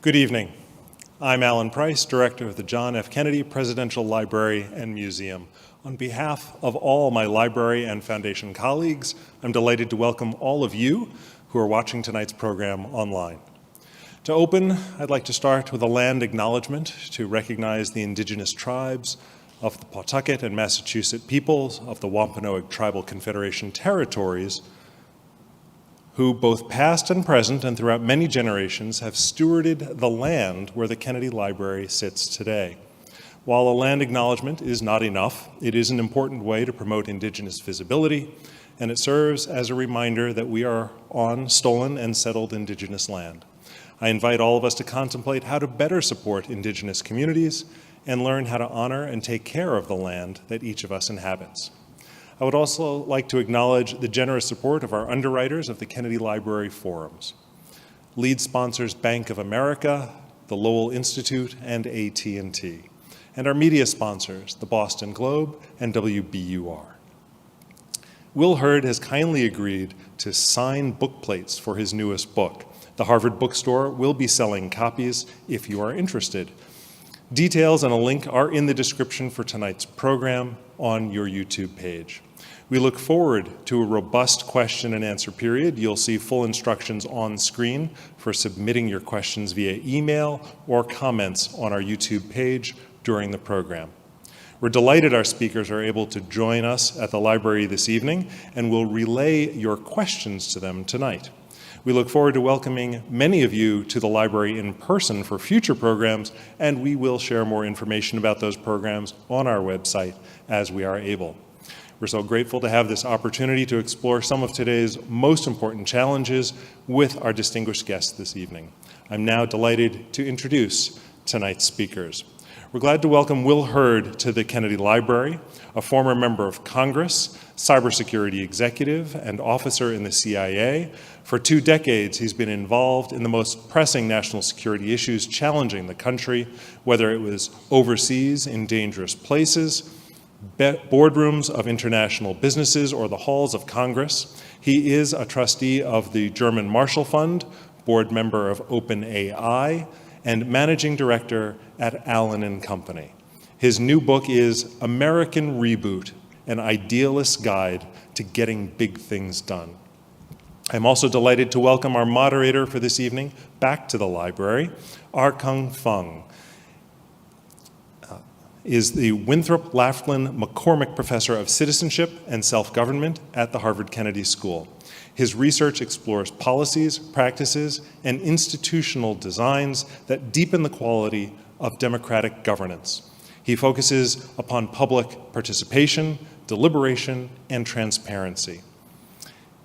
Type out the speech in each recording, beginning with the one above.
Good evening. I'm Alan Price, Director of the John F. Kennedy Presidential Library and Museum. On behalf of all my library and foundation colleagues, I'm delighted to welcome all of you who are watching tonight's program online. To open, I'd like to start with a land acknowledgement to recognize the indigenous tribes of the Pawtucket and Massachusetts peoples of the Wampanoag Tribal Confederation territories, who both past and present and throughout many generations have stewarded the land where the Kennedy Library sits today. While a land acknowledgement is not enough, it is an important way to promote indigenous visibility, and it serves as a reminder that we are on stolen and settled indigenous land. I invite all of us to contemplate how to better support indigenous communities and learn how to honor and take care of the land that each of us inhabits. I would also like to acknowledge the generous support of our underwriters of the Kennedy Library Forums. Lead sponsors Bank of America, the Lowell Institute, and AT&T. And our media sponsors, the Boston Globe and WBUR. Will Hurd has kindly agreed to sign book plates for his newest book. The Harvard Bookstore will be selling copies if you are interested. Details and a link are in the description for tonight's program on your YouTube page. We look forward to a robust question and answer period. You'll see full instructions on screen for submitting your questions via email or comments on our YouTube page during the program. We're delighted our speakers are able to join us at the library this evening, and we'll relay your questions to them tonight. We look forward to welcoming many of you to the library in person for future programs, and we will share more information about those programs on our website as we are able. We're so grateful to have this opportunity to explore some of today's most important challenges with our distinguished guests this evening. I'm now delighted to introduce tonight's speakers. We're glad to welcome Will Hurd to the Kennedy Library, a former member of Congress, cybersecurity executive, and officer in the CIA. For 2 decades, he's been involved in the most pressing national security issues challenging the country, whether it was overseas in dangerous places, boardrooms of international businesses, or the halls of Congress. He is a trustee of the German Marshall Fund, board member of OpenAI, and managing director at Allen & Company. His new book is American Reboot, an Idealist Guide to Getting Big Things Done. I'm also delighted to welcome our moderator for this evening back to the library, Archon Fung. Is the Winthrop Laughlin McCormick Professor of Citizenship and Self-Government at the Harvard Kennedy School. His research explores policies, practices, and institutional designs that deepen the quality of democratic governance. He focuses upon public participation, deliberation, and transparency.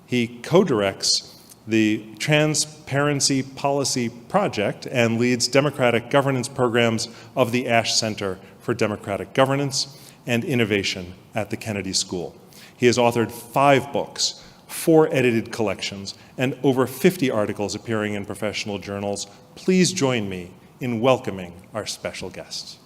He co-directs the Transparency Policy Project and leads democratic governance programs of the Ash Center for Democratic Governance and Innovation at the Kennedy School. He has authored 5 books, 4 edited collections, and over 50 articles appearing in professional journals. Please join me in welcoming our special guests.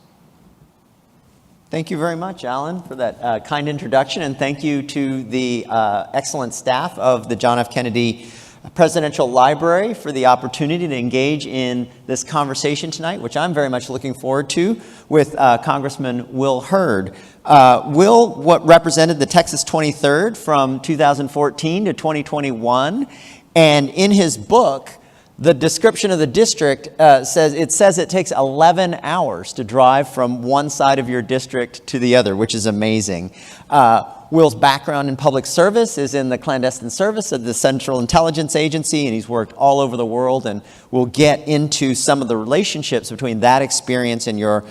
Thank you very much, Alan, for that kind introduction, and thank you to the excellent staff of the John F. Kennedy Presidential Library for the opportunity to engage in this conversation tonight, which I'm very much looking forward to, with Congressman Will Hurd. Will represented the Texas 23rd from 2014 to 2021, and in his book, the description of the district says it takes 11 hours to drive from one side of your district to the other, which is amazing. Will's background in public service is in the clandestine service of the Central Intelligence Agency, and he's worked all over the world, and we'll get into some of the relationships between that experience and your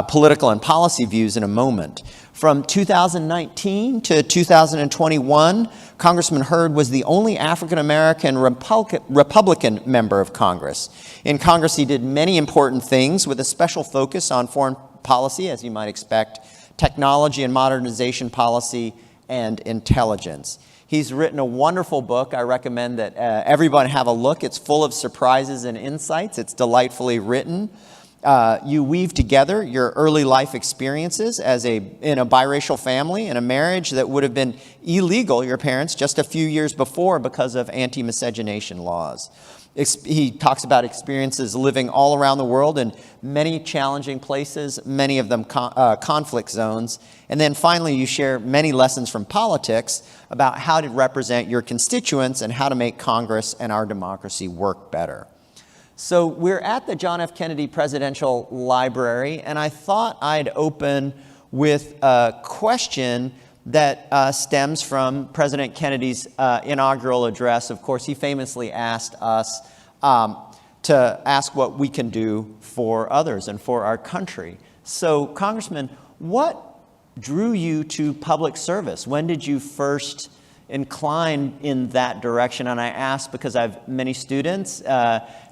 political and policy views in a moment. From 2019 to 2021, Congressman Hurd was the only African-American Republican member of Congress. In Congress, he did many important things with a special focus on foreign policy, as you might expect, technology and modernization policy, and intelligence. He's written a wonderful book. I recommend that everyone have a look. It's full of surprises and insights. It's delightfully written. You weave together your early life experiences in a biracial family, in a marriage that would have been illegal, your parents, just a few years before because of anti-miscegenation laws. He talks about experiences living all around the world in many challenging places, many of them conflict zones. And then finally, you share many lessons from politics about how to represent your constituents and how to make Congress and our democracy work better. So we're at the John F. Kennedy Presidential Library, and I thought I'd open with a question that stems from President Kennedy's inaugural address. Of course, he famously asked us to ask what we can do for others and for our country. So, Congressman, what drew you to public service? When did you first incline in that direction? And I ask because I have many students,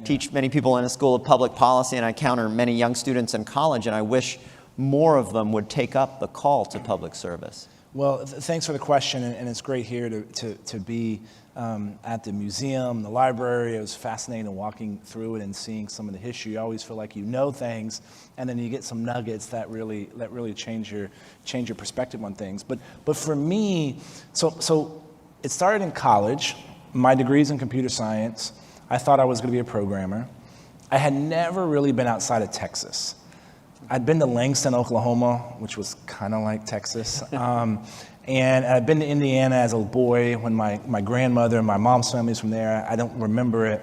teach many people in a school of public policy, and I encounter many young students in college, and I wish more of them would take up the call to public service. Well, thanks for the question, and it's great here to be at the museum, the library. It was fascinating walking through it and seeing some of the history. You always feel like you know things, and then you get some nuggets that really change your perspective on things. But for me, so it started in college. My degree's in computer science. I thought I was going to be a programmer. I had never really been outside of Texas. I'd been to Langston, Oklahoma, which was kind of like Texas. And I'd been to Indiana as a boy when my grandmother and my mom's family was from there. I don't remember it.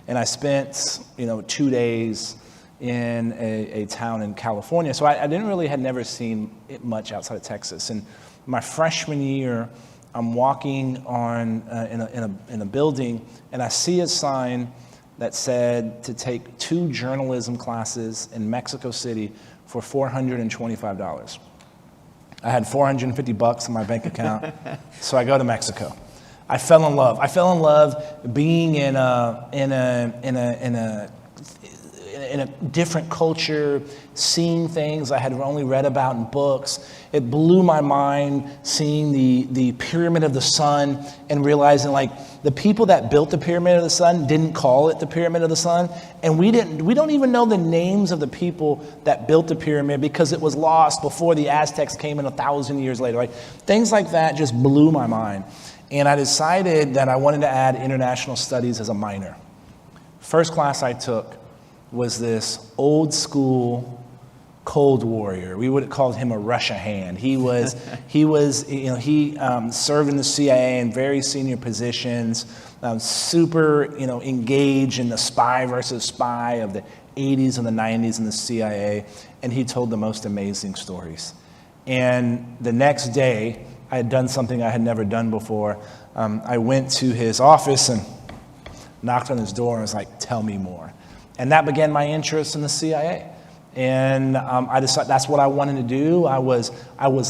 And I spent, 2 days in a town in California. So I had never seen it much outside of Texas. And my freshman year, I'm walking on in a building, and I see a sign that said to take 2 journalism classes in Mexico City for $425. I had $450 in my bank account, so I go to Mexico. I fell in love. I fell in love being in a different culture, seeing things I had only read about in books. It blew my mind seeing the Pyramid of the Sun and realizing the people that built the Pyramid of the Sun didn't call it the Pyramid of the Sun, and we don't even know the names of the people that built the pyramid because it was lost before the Aztecs came in 1,000 years later. Things like that just blew my mind, and I decided that I wanted to add international studies as a minor. First class I took was this old school Cold Warrior. We would have called him a Russia hand. He served in the CIA in very senior positions, super, engaged in the spy versus spy of the 80s and the 90s in the CIA, and he told the most amazing stories. And the next day, I had done something I had never done before. I went to his office and knocked on his door and was like, "Tell me more." And that began my interest in the CIA. And I decided that's what I wanted to do. I was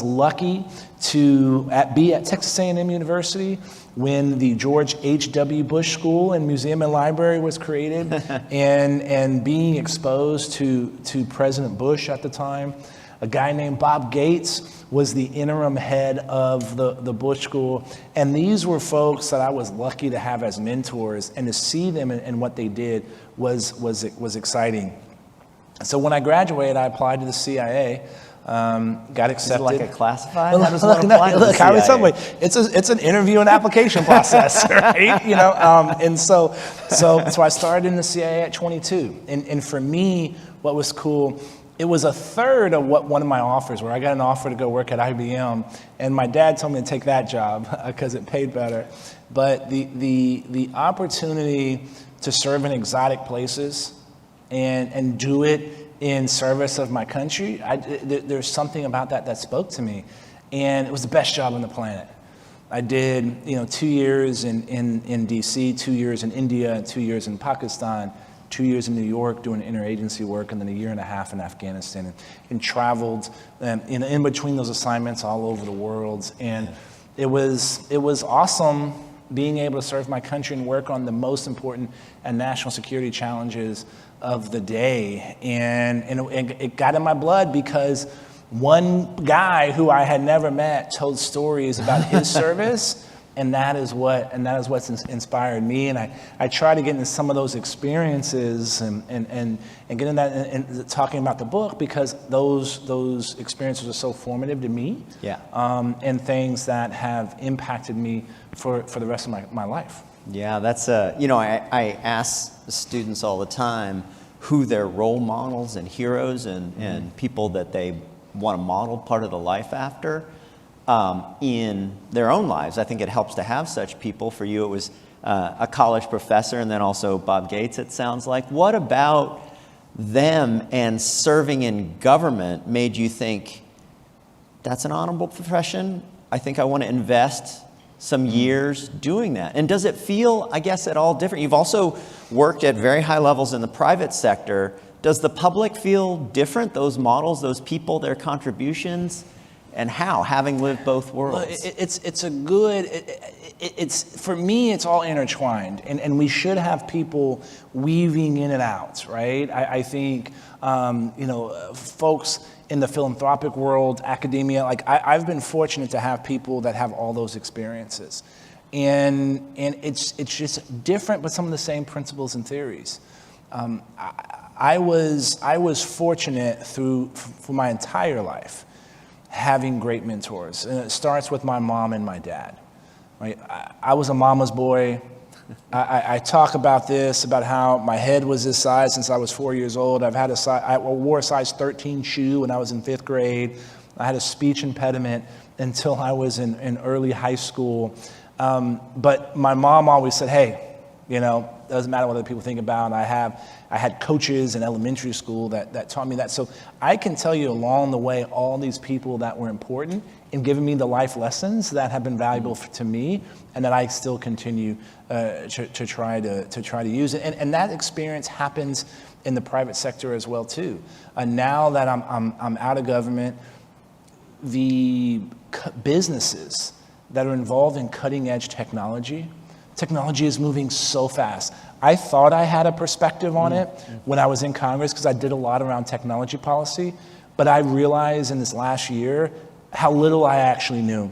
lucky to be at Texas A&M University when the George H.W. Bush School and Museum and Library was created, and being exposed to President Bush at the time. A guy named Bob Gates was the interim head of the Bush School. And these were folks that I was lucky to have as mentors, and to see them and what they did was exciting. So when I graduated, I applied to the CIA, got accepted. Is it like a classified? How does one apply to the CIA? It's an interview and application process, right? And so I started in the CIA at 22. And for me, what was cool, it was a third of what one of my offers were. I got an offer to go work at IBM, and my dad told me to take that job because it paid better. But the opportunity to serve in exotic places and do it in service of my country, there's something about that spoke to me, and it was the best job on the planet. I did 2 years in D.C., 2 years in India, 2 years in Pakistan, 2 years in New York doing interagency work, and then 1.5 years in Afghanistan, and traveled in between those assignments all over the world. And it was awesome being able to serve my country and work on the most important and national security challenges of the day. And it got in my blood because one guy who I had never met told stories about his service. And that is what's inspired me. And I try to get into some of those experiences and get in that and talking about the book, because those experiences are so formative to me. Yeah. And things that have impacted me for the rest of my life. Yeah, that's I ask students all the time who their role models and heroes and people that they want to model part of the life after in their own lives. I think it helps to have such people. For you, it was a college professor, and then also Bob Gates, it sounds like. What about them and serving in government made you think, that's an honorable profession? I think I want to invest some years doing that. And does it feel, I guess, at all different? You've also worked at very high levels in the private sector. Does the public feel different, those models, those people, their contributions? And how, having lived both worlds? Well, it's a good, it's for me, it's all intertwined. And we should have people weaving in and out, right? I think, folks in the philanthropic world, academia, like I've been fortunate to have people that have all those experiences. And it's just different, but some of the same principles and theories. I was fortunate for my entire life having great mentors. And it starts with my mom and my dad. Right? I was a mama's boy. I talk about this, about how my head was this size since I was 4 years old. I wore a size 13 shoe when I was in 5th grade. I had a speech impediment until I was in early high school. But my mom always said, hey, doesn't matter what other people think about. I had coaches in elementary school that taught me that. So I can tell you along the way all these people that were important in giving me the life lessons that have been valuable to me, and that I still continue to try to use it. And that experience happens in the private sector as well too. Now that I'm out of government, the businesses that are involved in cutting edge technology is moving so fast. I thought I had a perspective on it when I was in Congress because I did a lot around technology policy, but I realized in this last year how little I actually knew.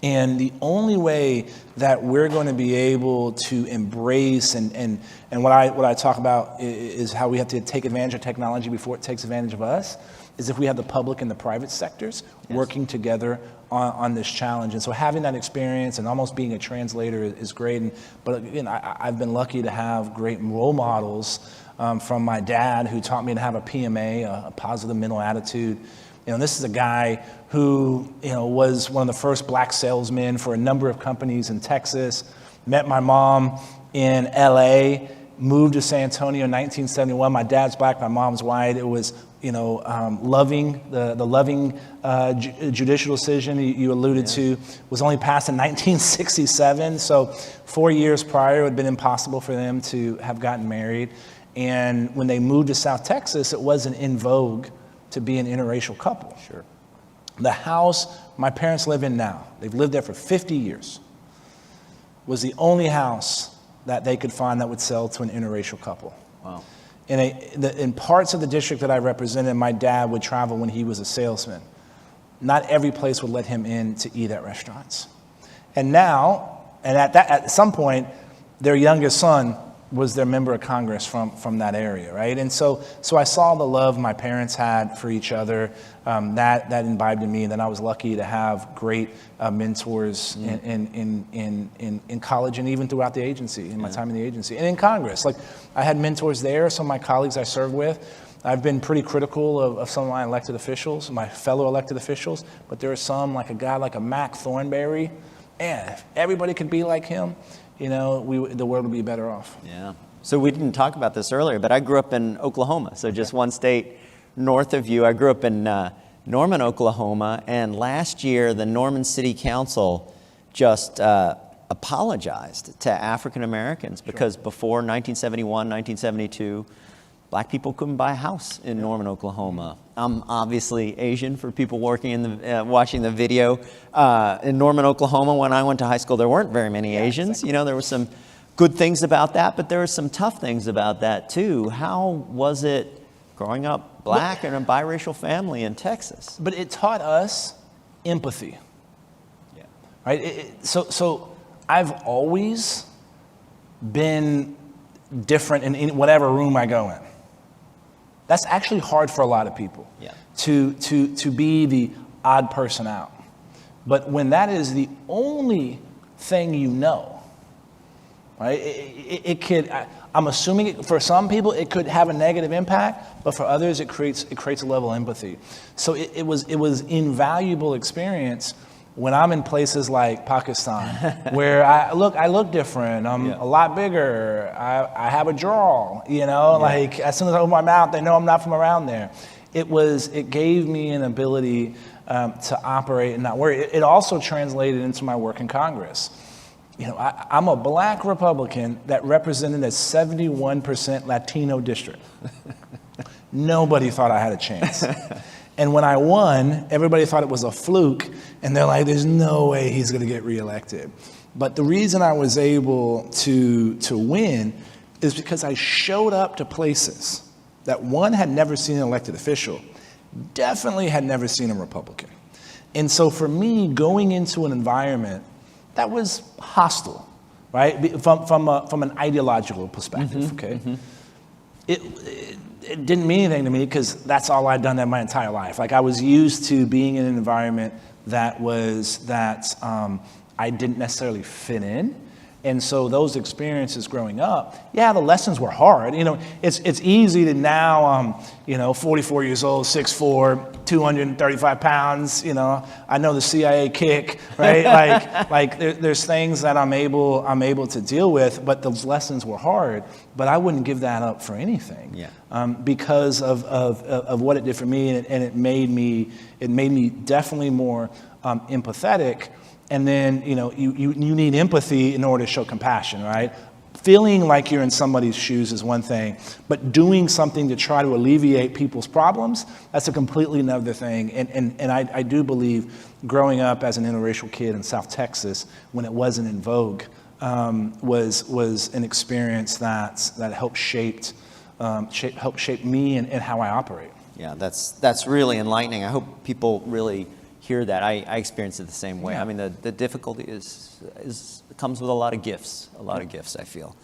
And the only way that we're going to be able to embrace and what I talk about is how we have to take advantage of technology before it takes advantage of us, is if we have the public and the private sectors working together on this challenge. And so having that experience and almost being a translator is great. But again, I've been lucky to have great role models from my dad, who taught me to have a PMA, a positive mental attitude. This is a guy who, was one of the first black salesmen for a number of companies in Texas, met my mom in LA, moved to San Antonio in 1971. My dad's black, my mom's white. It was, loving, the loving judicial decision you alluded to was only passed in 1967. So 4 years prior, it would have been impossible for them to have gotten married. And when they moved to South Texas, it wasn't in vogue to be an interracial couple. Sure. The house my parents live in now, they've lived there for 50 years, was the only house that they could find that would sell to an interracial couple. Wow. In parts of the district that I represented, my dad would travel when he was a salesman. Not every place would let him in to eat at restaurants. And now, at some point, their youngest son was their member of Congress from that area, right? And so I saw the love my parents had for each other, that imbibed in me, and then I was lucky to have great mentors in college and even throughout the agency, in my time in the agency, and in Congress. Like, I had mentors there, some of my colleagues I served with. I've been pretty critical of some of my elected officials, my fellow elected officials, but there are some, like a guy like a Mac Thornberry, man, if everybody could be like him, the world would be better off. Yeah. So we didn't talk about this earlier, but I grew up in Oklahoma, so just one state north of you. I grew up in Norman, Oklahoma, and last year the Norman City Council just apologized to African Americans because before 1971, 1972, black people couldn't buy a house in Norman, Oklahoma. I'm obviously Asian for people working in watching the video. In Norman, Oklahoma, when I went to high school, there weren't very many Asians. Exactly. There were some good things about that, but there were some tough things about that too. How was it growing up black in a biracial family in Texas? But it taught us empathy. Yeah. Right? So I've always been different in whatever room I go in. That's actually hard for a lot of people, to be the odd person out. But when that is the only thing you know, right? It could, I'm assuming for some people it could have a negative impact, but for others it creates a level of empathy. So it was invaluable experience when I'm in places like Pakistan, where I look different. I'm a lot bigger. I have a drawl, like as soon as I open my mouth, they know I'm not from around there. It gave me an ability to operate and not worry. It also translated into my work in Congress. I'm a black Republican that represented a 71% Latino district. Nobody thought I had a chance. And when I won, everybody thought it was a fluke, and they're like, there's no way he's going to get reelected. But the reason I was able to win is because I showed up to places that, one, had never seen an elected official, definitely had never seen a Republican. And so for me, going into an environment that was hostile, right, from an ideological perspective, okay? It didn't mean anything to me because that's all I'd done my entire life. Like, I was used to being in an environment that I didn't necessarily fit in. And so those experiences growing up, the lessons were hard. It's easy to now, 44 years old, 6'4", 235 pounds, I know the CIA kick, right? like there's things that I'm able to deal with, but those lessons were hard. But I wouldn't give that up for anything. Because of what it did for me, and it made me definitely more empathetic. And then, you need empathy in order to show compassion, right? Feeling like you're in somebody's shoes is one thing, but doing something to try to alleviate people's problems, that's a completely another thing. And I do believe growing up as an interracial kid in South Texas, when it wasn't in vogue, was an experience that helped shape me and how I operate. Yeah, that's really enlightening. I hope people really hear that. I experienced it the same way. I mean, the difficulty comes with a lot of gifts, I feel.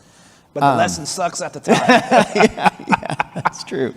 But the lesson sucks at the time. yeah, that's true.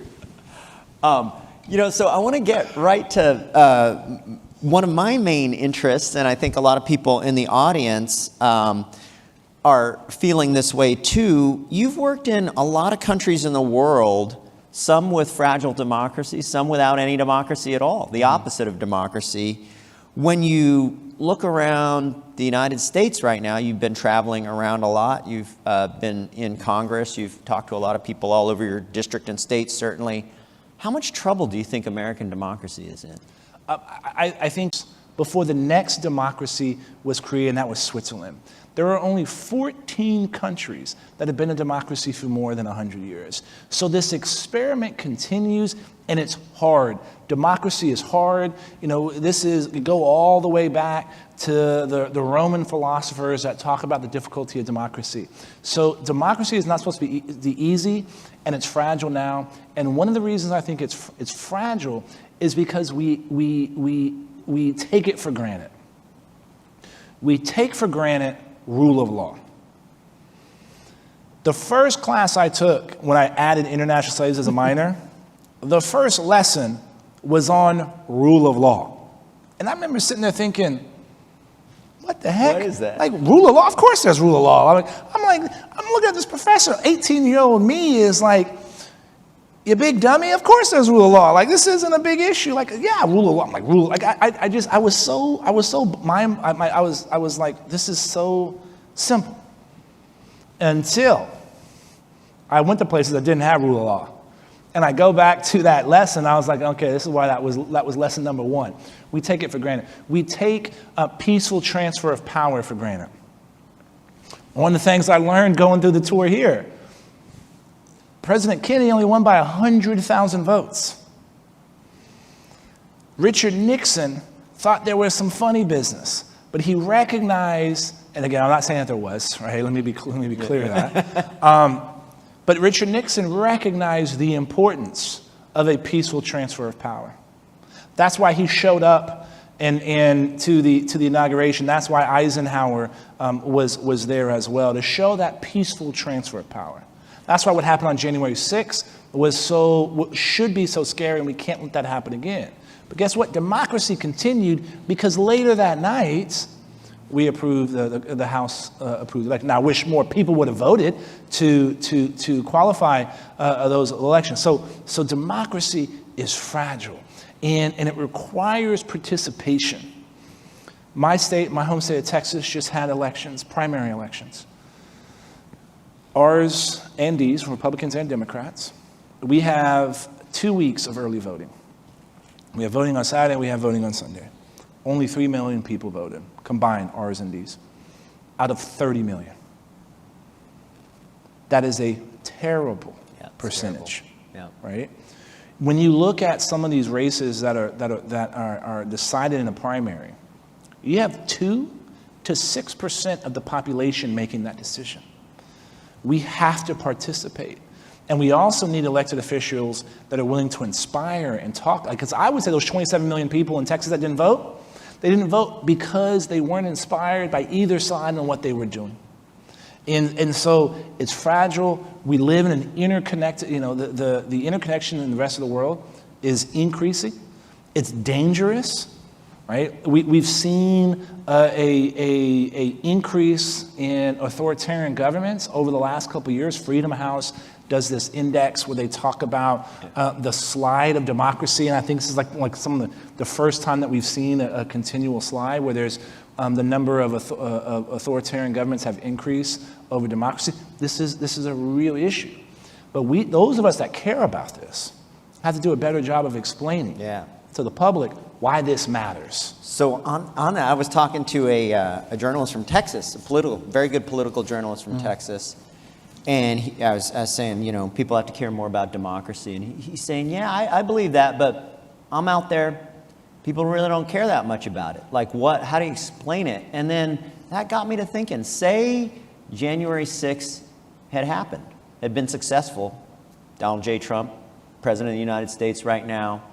So I want to get right to one of my main interests, and I think a lot of people in the audience are feeling this way too. You've worked in a lot of countries in the world, some with fragile democracy, some without any democracy at all, the opposite of democracy. When you look around the United States right now, you've been traveling around a lot, you've been in Congress, you've talked to a lot of people all over your district and state, certainly. How much trouble do you think American democracy is in? I think before the next democracy was created, and that was Switzerland, there are only 14 countries that have been a democracy for more than 100 years. So this experiment continues, and it's hard. Democracy is hard. You go all the way back to the Roman philosophers that talk about the difficulty of democracy. So democracy is not supposed to be easy, and it's fragile now. And one of the reasons I think it's fragile is because we take it for granted. We take for granted rule of law. The first class I took when I added international studies as a minor, the first lesson was on rule of law. And I remember sitting there thinking, what the heck? What is that? Like, rule of law? Of course there's rule of law. I'm looking at this professor, 18-year-old me is like, you big dummy? Of course there's rule of law. Like, this isn't a big issue. Like, yeah, rule of law. I'm like, rule. Like, I was like, this is so simple. Until I went to places that didn't have rule of law. And I go back to that lesson, I was like, okay, this is why that was lesson number one. We take it for granted. We take a peaceful transfer of power for granted. One of the things I learned going through the tour here, President Kennedy only won by 100,000 votes. Richard Nixon thought there was some funny business, but he recognized, and again, I'm not saying that there was, right? Let me be clear of that. But Richard Nixon recognized the importance of a peaceful transfer of power. That's why he showed up to the inauguration. That's why Eisenhower was there as well, to show that peaceful transfer of power. That's why what happened on January 6th should be so scary, and we can't let that happen again. But guess what? Democracy continued because later that night, we approved, the House approved the election. Now, I wish more people would have voted to qualify those elections. So democracy is fragile, and it requires participation. My home state of Texas, just had elections, primary elections. Ours and D's, Republicans and Democrats. We have 2 weeks of early voting. We have voting on Saturday, we have voting on Sunday. Only 3 million people voted, combined, R's and D's, out of 30 million. That is a terrible percentage, terrible. Right? When you look at some of these races that are decided in a primary, you have 2 to 6% of the population making that decision. We have to participate. And we also need elected officials that are willing to inspire and talk. Because I would say those 27 million people in Texas that didn't vote, they didn't vote because they weren't inspired by either side on what they were doing. And so it's fragile. We live in an interconnected, the interconnection in the rest of the world is increasing. It's dangerous. Right? We've seen a increase in authoritarian governments over the last couple of years. Freedom House does this index where they talk about the slide of democracy, and I think this is like some of the first time that we've seen a continual slide where there's the number of authoritarian governments have increased over democracy. This is a real issue, but those of us that care about this have to do a better job of explaining to the public why this matters. So on that, I was talking to a journalist from Texas, very good political journalist from Texas, and I was saying, people have to care more about democracy, and he's saying, I believe that, but I'm out there, people really don't care that much about it. Like what? How do you explain it? And then that got me to thinking, say January 6th had happened, had been successful, Donald J. Trump, President of the United States right now,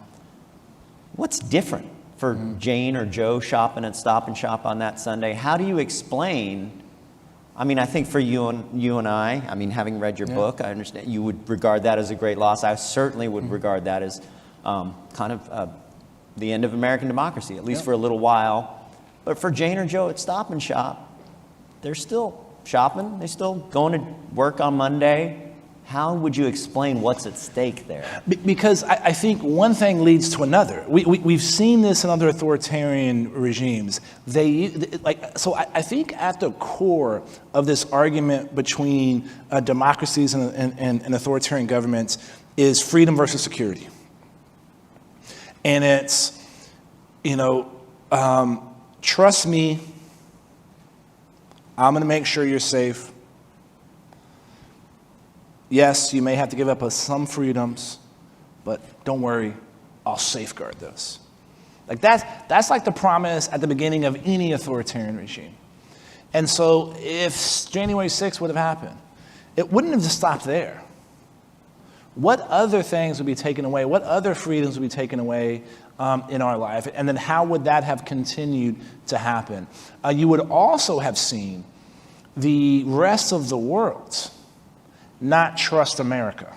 what's different for Jane or Joe shopping at Stop and Shop on that Sunday? How do you explain? I mean, I think for you and I, having read your book, I understand you would regard that as a great loss. I certainly would regard that as kind of the end of American democracy, at least for a little while. But for Jane or Joe at Stop and Shop, they're still shopping. They're still going to work on Monday. How would you explain what's at stake there? Because I think one thing leads to another. We've seen this in other authoritarian regimes. So I think at the core of this argument between democracies and authoritarian governments is freedom versus security. And it's, trust me, I'm going to make sure you're safe. Yes, you may have to give up some freedoms, but don't worry, I'll safeguard those. Like that's like the promise at the beginning of any authoritarian regime. And so if January 6th would have happened, it wouldn't have just stopped there. What other things would be taken away? What other freedoms would be taken away in our life? And then how would that have continued to happen? You would also have seen the rest of the world not trust America.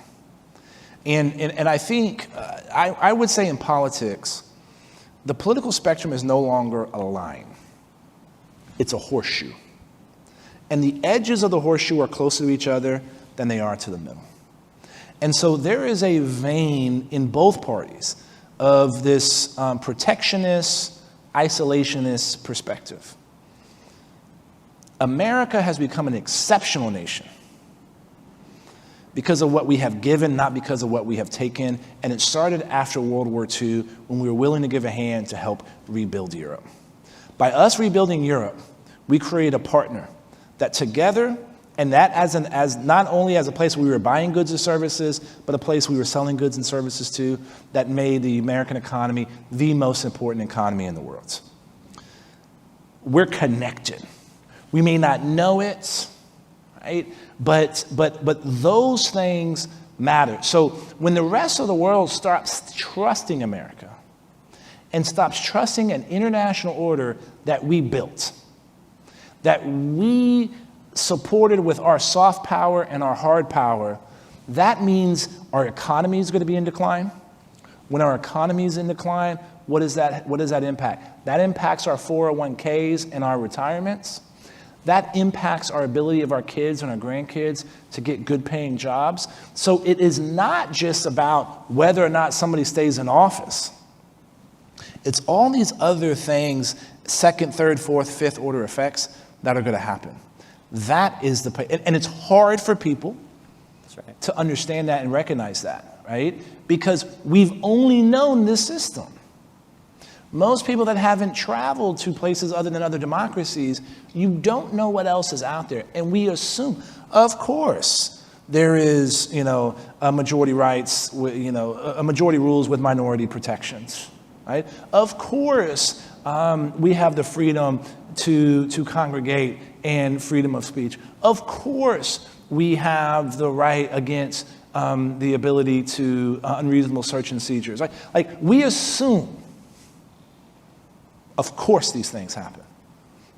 And I think, I would say in politics, the political spectrum is no longer a line. It's a horseshoe. And the edges of the horseshoe are closer to each other than they are to the middle. And so there is a vein in both parties of this protectionist, isolationist perspective. America has become an exceptional nation because of what we have given, not because of what we have taken. And it started after World War II when we were willing to give a hand to help rebuild Europe. By us rebuilding Europe, we create a partner that together, and that as not only as a place where we were buying goods and services, but a place we were selling goods and services to, that made the American economy the most important economy in the world. We're connected. We may not know it, right? But those things matter. So when the rest of the world stops trusting America and stops trusting an international order that we built, that we supported with our soft power and our hard power, that means our economy is going to be in decline. When our economy is in decline, what does that impact? That impacts our 401ks and our retirements. That impacts our ability of our kids and our grandkids to get good paying jobs. So it is not just about whether or not somebody stays in office. It's all these other things, second, third, fourth, fifth order effects that are going to happen. That is and it's hard for people to understand that and recognize that, right? Because we've only known this system. Most people that haven't traveled to places other than other democracies, you don't know what else is out there. And we assume, of course, there is, a majority rights, a majority rules with minority protections, right? Of course, we have the freedom to congregate and freedom of speech. Of course, we have the right against the ability to unreasonable search and seizures. Like we assume, of course, these things happen,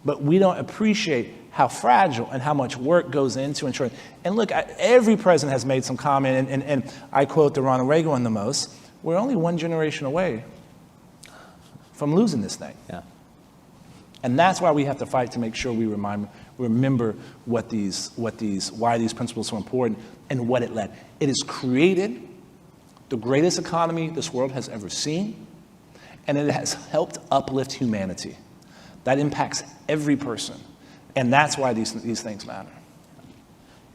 but we don't appreciate how fragile and how much work goes into ensuring. And look, every president has made some comment, and I quote the Ronald Reagan one the most. We're only one generation away from losing this thing. Yeah. And that's why we have to fight to make sure we remember why these principles are so important and what it led. It has created the greatest economy this world has ever seen, and it has helped uplift humanity. That impacts every person, and that's why these things matter.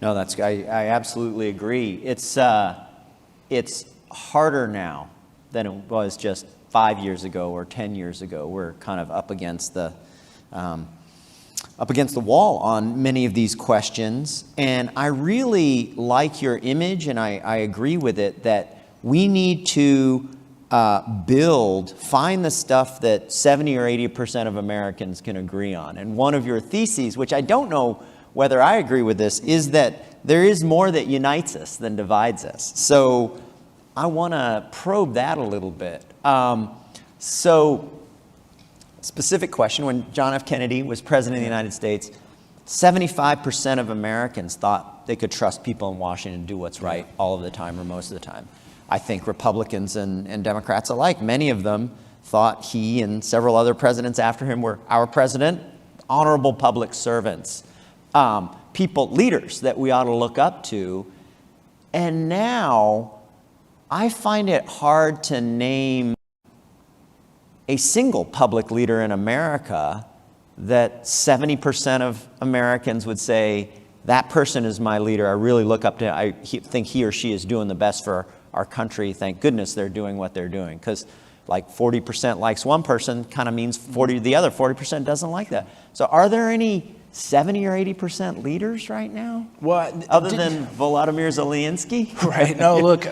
No, I absolutely agree. It's harder now than it was just 5 years ago or 10 years ago. We're kind of up against the wall on many of these questions. And I really like your image, and I agree with it, that we need to find the stuff that 70 or 80% of Americans can agree on. And one of your theses, which I don't know whether I agree with this, is that there is more that unites us than divides us. So I want to probe that a little bit. Specific question, when John F. Kennedy was president of the United States, 75% of Americans thought they could trust people in Washington to do what's right all of the time or most of the time. I think Republicans and Democrats alike, many of them thought he and several other presidents after him were our president, honorable public servants, leaders that we ought to look up to. And now I find it hard to name a single public leader in America that 70% of Americans would say, that person is my leader. I really look up to, I think he or she is doing the best for our country. Thank goodness they're doing what they're doing. Because like 40% likes one person kind of means the other 40% doesn't like that. So are there any 70 or 80% leaders right now? Well, other than Volodymyr Zelensky? Right. No, look,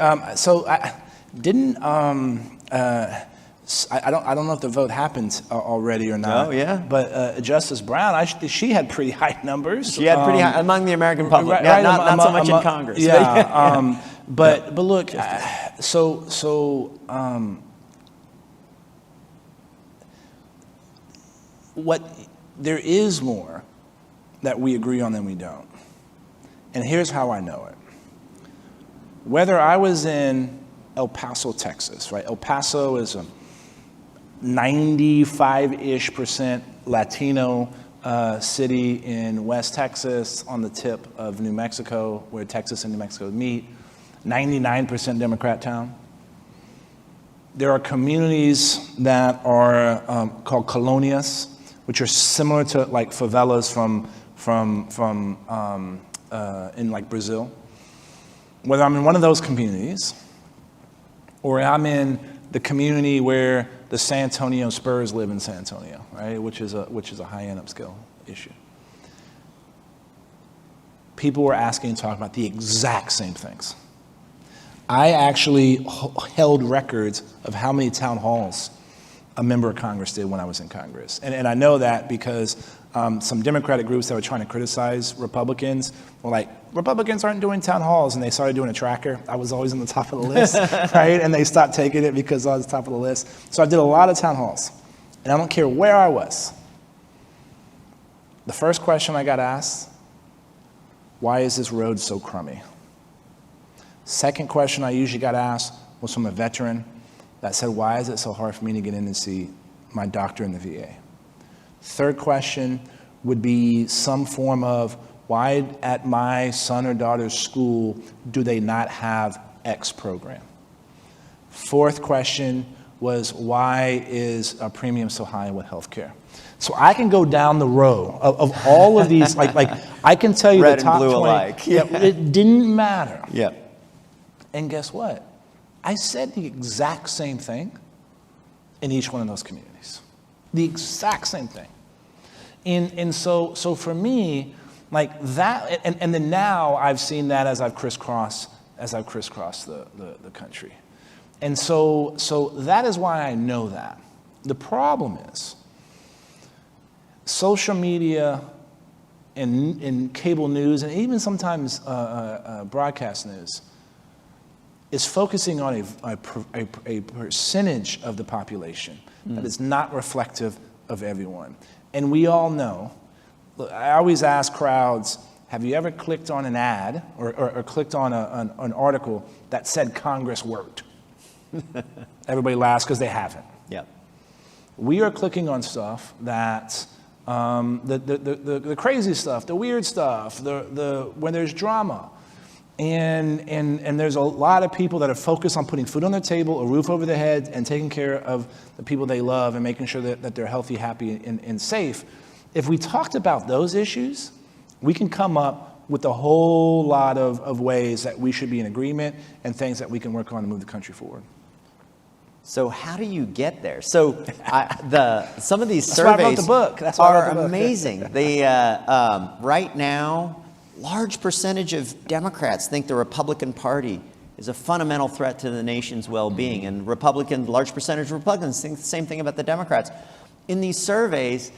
I don't know if the vote happened already or not. Oh, yeah. But Justice Brown, she had pretty high numbers. She had pretty high among the American public. Right, not so much in Congress. Yeah. But look, there is more that we agree on than we don't. And here's how I know it. Whether I was in El Paso, Texas, right? El Paso is a 95-ish% Latino city in West Texas on the tip of New Mexico, where Texas and New Mexico meet. 99% Democrat town. There are communities that are called colonias, which are similar to like favelas in like Brazil. Whether I'm in one of those communities, or I'm in the community where the San Antonio Spurs live in San Antonio, right? Which is a high-end upscale issue. People were asking and talking about the exact same things. I actually held records of how many town halls a member of Congress did when I was in Congress. And I know that because some Democratic groups that were trying to criticize Republicans were like, Republicans aren't doing town halls, and they started doing a tracker. I was always on the top of the list, right? And they stopped taking it because I was top of the list. So I did a lot of town halls, and I don't care where I was. The first question I got asked, why is this road so crummy? Second question I usually got asked was from a veteran that said, why is it so hard for me to get in and see my doctor in the VA? Third question would be some form of, why at my son or daughter's school do they not have X program? Fourth question was, why is a premium so high with healthcare? So I can go down the row of all of these, like I can tell you Red the top and blue 20. alike. Yeah, it didn't matter. Yeah. And guess what? I said the exact same thing in each one of those communities. The exact same thing. And so for me, like that, and then now I've seen that as I've crisscrossed the country. And so that is why I know that. The problem is, social media and cable news, and even sometimes broadcast news, is focusing on a percentage of the population that is not reflective of everyone. And we all know, look, I always ask crowds, have you ever clicked on an ad or clicked on an article that said Congress worked? Everybody laughs because they haven't. Yeah. We are clicking on stuff that, the crazy stuff, the weird stuff, when there's drama. And there's a lot of people that are focused on putting food on their table, a roof over their head, and taking care of the people they love and making sure that they're healthy, happy, and safe. If we talked about those issues, we can come up with a whole lot of ways that we should be in agreement and things that we can work on to move the country forward. So how do you get there? So some of these That's why I wrote surveys the book. That's why I wrote are the book. amazing. They right now, large percentage of Democrats think the Republican Party is a fundamental threat to the nation's well-being, and large percentage of Republicans think the same thing about the Democrats. In these surveys,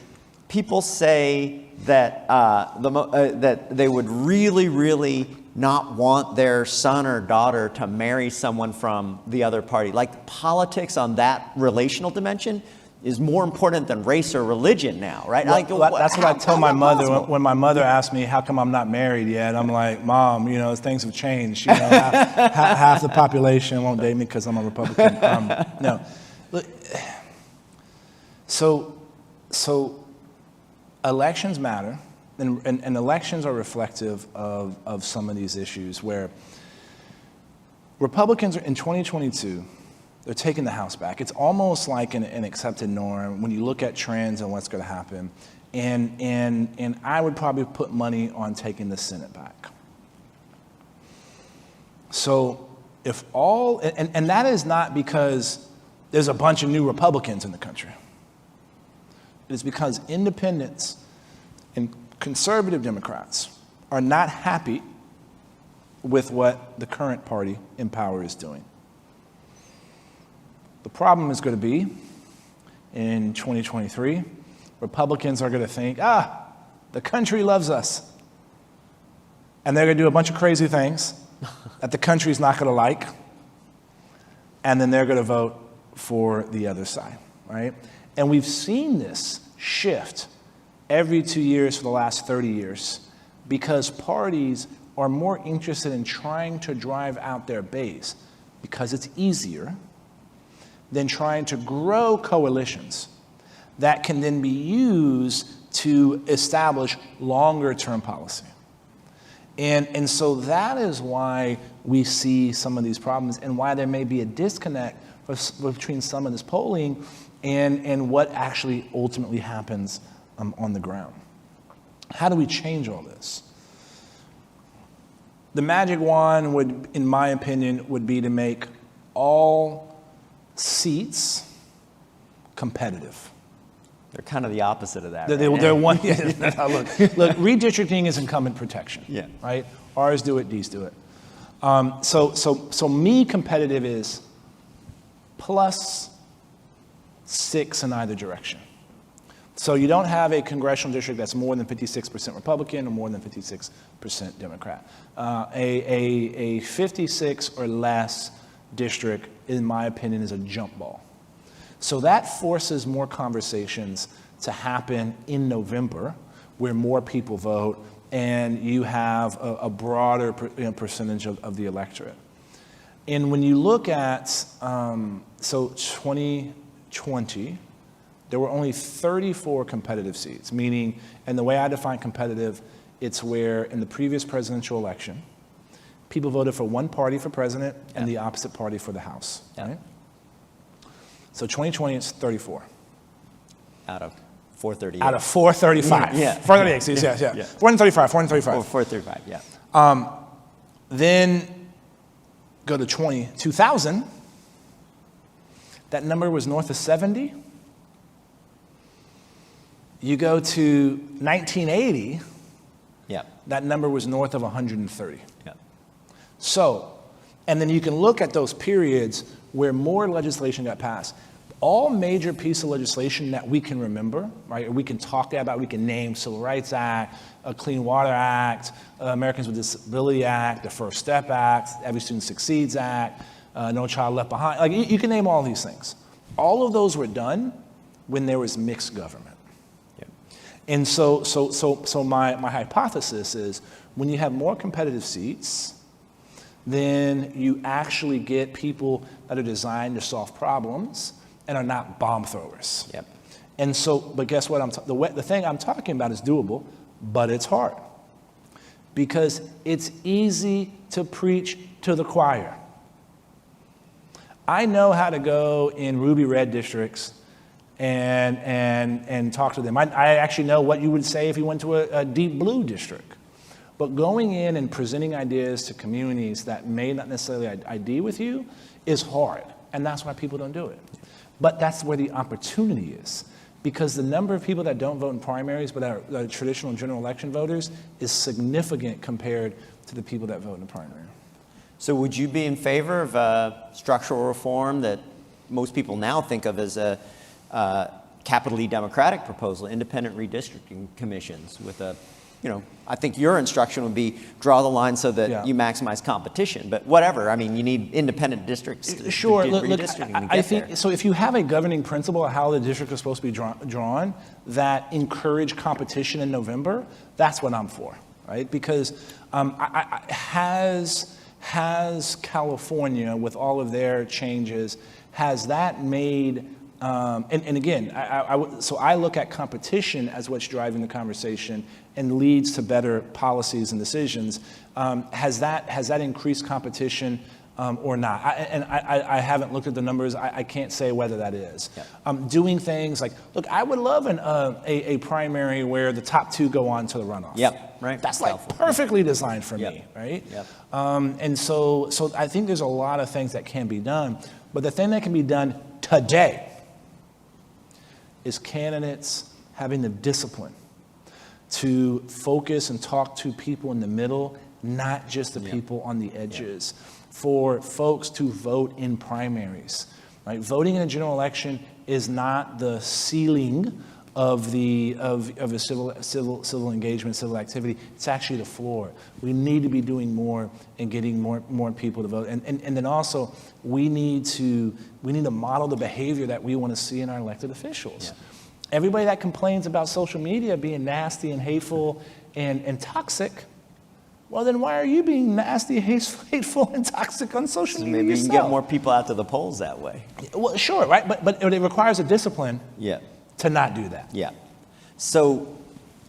people say that that they would really, really not want their son or daughter to marry someone from the other party. Like, politics on that relational dimension is more important than race or religion now, right? That's what I tell my mother when my mother asks me, how come I'm not married yet? I'm like, Mom, things have changed. Half the population won't date me because I'm a Republican. No. Look, so elections matter, and elections are reflective of some of these issues where Republicans are in 2022, they're taking the House back. It's almost like an accepted norm when you look at trends and what's going to happen. And I would probably put money on taking the Senate back. So if all, and that is not because there's a bunch of new Republicans in the country. It's because independents and conservative Democrats are not happy with what the current party in power is doing. The problem is going to be, in 2023, Republicans are going to think, the country loves us. And they're going to do a bunch of crazy things that the country's not going to like. And then they're going to vote for the other side, right? And we've seen this shift every 2 years for the last 30 years because parties are more interested in trying to drive out their base because it's easier than trying to grow coalitions that can then be used to establish longer-term policy. And so that is why we see some of these problems and why there may be a disconnect between some of this polling and what actually ultimately happens on the ground. How do we change all this? The magic wand would, in my opinion, would be to make all seats competitive. They're kind of the opposite of that. They're one. Yeah, look, redistricting is incumbent protection. Yeah. Right. R's do it. D's do it. So me competitive is +6 in either direction. So you don't have a congressional district that's more than 56% Republican or more than 56% Democrat. A 56 or less district, in my opinion, is a jump ball. So that forces more conversations to happen in November, where more people vote, and you have a broader percentage of the electorate. And when you look at, so 2020, there were only 34 competitive seats, meaning, and the way I define competitive, it's where in the previous presidential election, people voted for one party for president and the opposite party for the House, right? So 2020, it's 34. Out of 438. Out of 435. Yeah. 438, yeah. 435. 435, yeah. Then go to 2000, that number was north of 70. You go to 1980, that number was north of 130. So, and then you can look at those periods where more legislation got passed. All major pieces of legislation that we can remember, right, or we can talk about, we can name Civil Rights Act, a Clean Water Act, Americans with Disability Act, the First Step Act, Every Student Succeeds Act, No Child Left Behind. Like you can name all these things. All of those were done when there was mixed government. And so my hypothesis is when you have more competitive seats, then you actually get people that are designed to solve problems and are not bomb throwers. And so, but guess what? The thing I'm talking about is doable, but it's hard. Because it's easy to preach to the choir. I know how to go in ruby red districts and talk to them. I actually know what you would say if you went to a deep blue district. But going in and presenting ideas to communities that may not necessarily ID with you is hard. And that's why people don't do it. But that's where the opportunity is. Because the number of people that don't vote in primaries but are traditional general election voters is significant compared to the people that vote in the primary. So would you be in favor of structural reform that most people now think of as a capitally democratic proposal, independent redistricting commissions with a, I think your instruction would be draw the line so that you maximize competition, but whatever. I mean, you need independent districts to Sure, do look, redistricting I think, so if you have a governing principle of how the district is supposed to be drawn that encourage competition in November, that's what I'm for, right? Because has California, with all of their changes, has that made, and again, so I look at competition as what's driving the conversation and leads to better policies and decisions. Has that increased competition or not? I haven't looked at the numbers. I can't say whether that is. Doing things like, look, I would love a primary where the top two go on to the runoff. Right. That's like perfectly designed for me, right? And so I think there's a lot of things that can be done. But the thing that can be done today is candidates having the discipline to focus and talk to people in the middle, not just the people on the edges. For folks to vote in primaries, right? Voting in a general election is not the ceiling of a civil engagement, civil activity. It's actually the floor. We need to be doing more and getting more people to vote. And then also we need to model the behavior that we want to see in our elected officials. Everybody that complains about social media being nasty and hateful and toxic, well, then why are you being nasty, hateful, and toxic on social media maybe yourself? You can get more people out to the polls that way. Well, sure, right? But it requires a discipline to not do that. So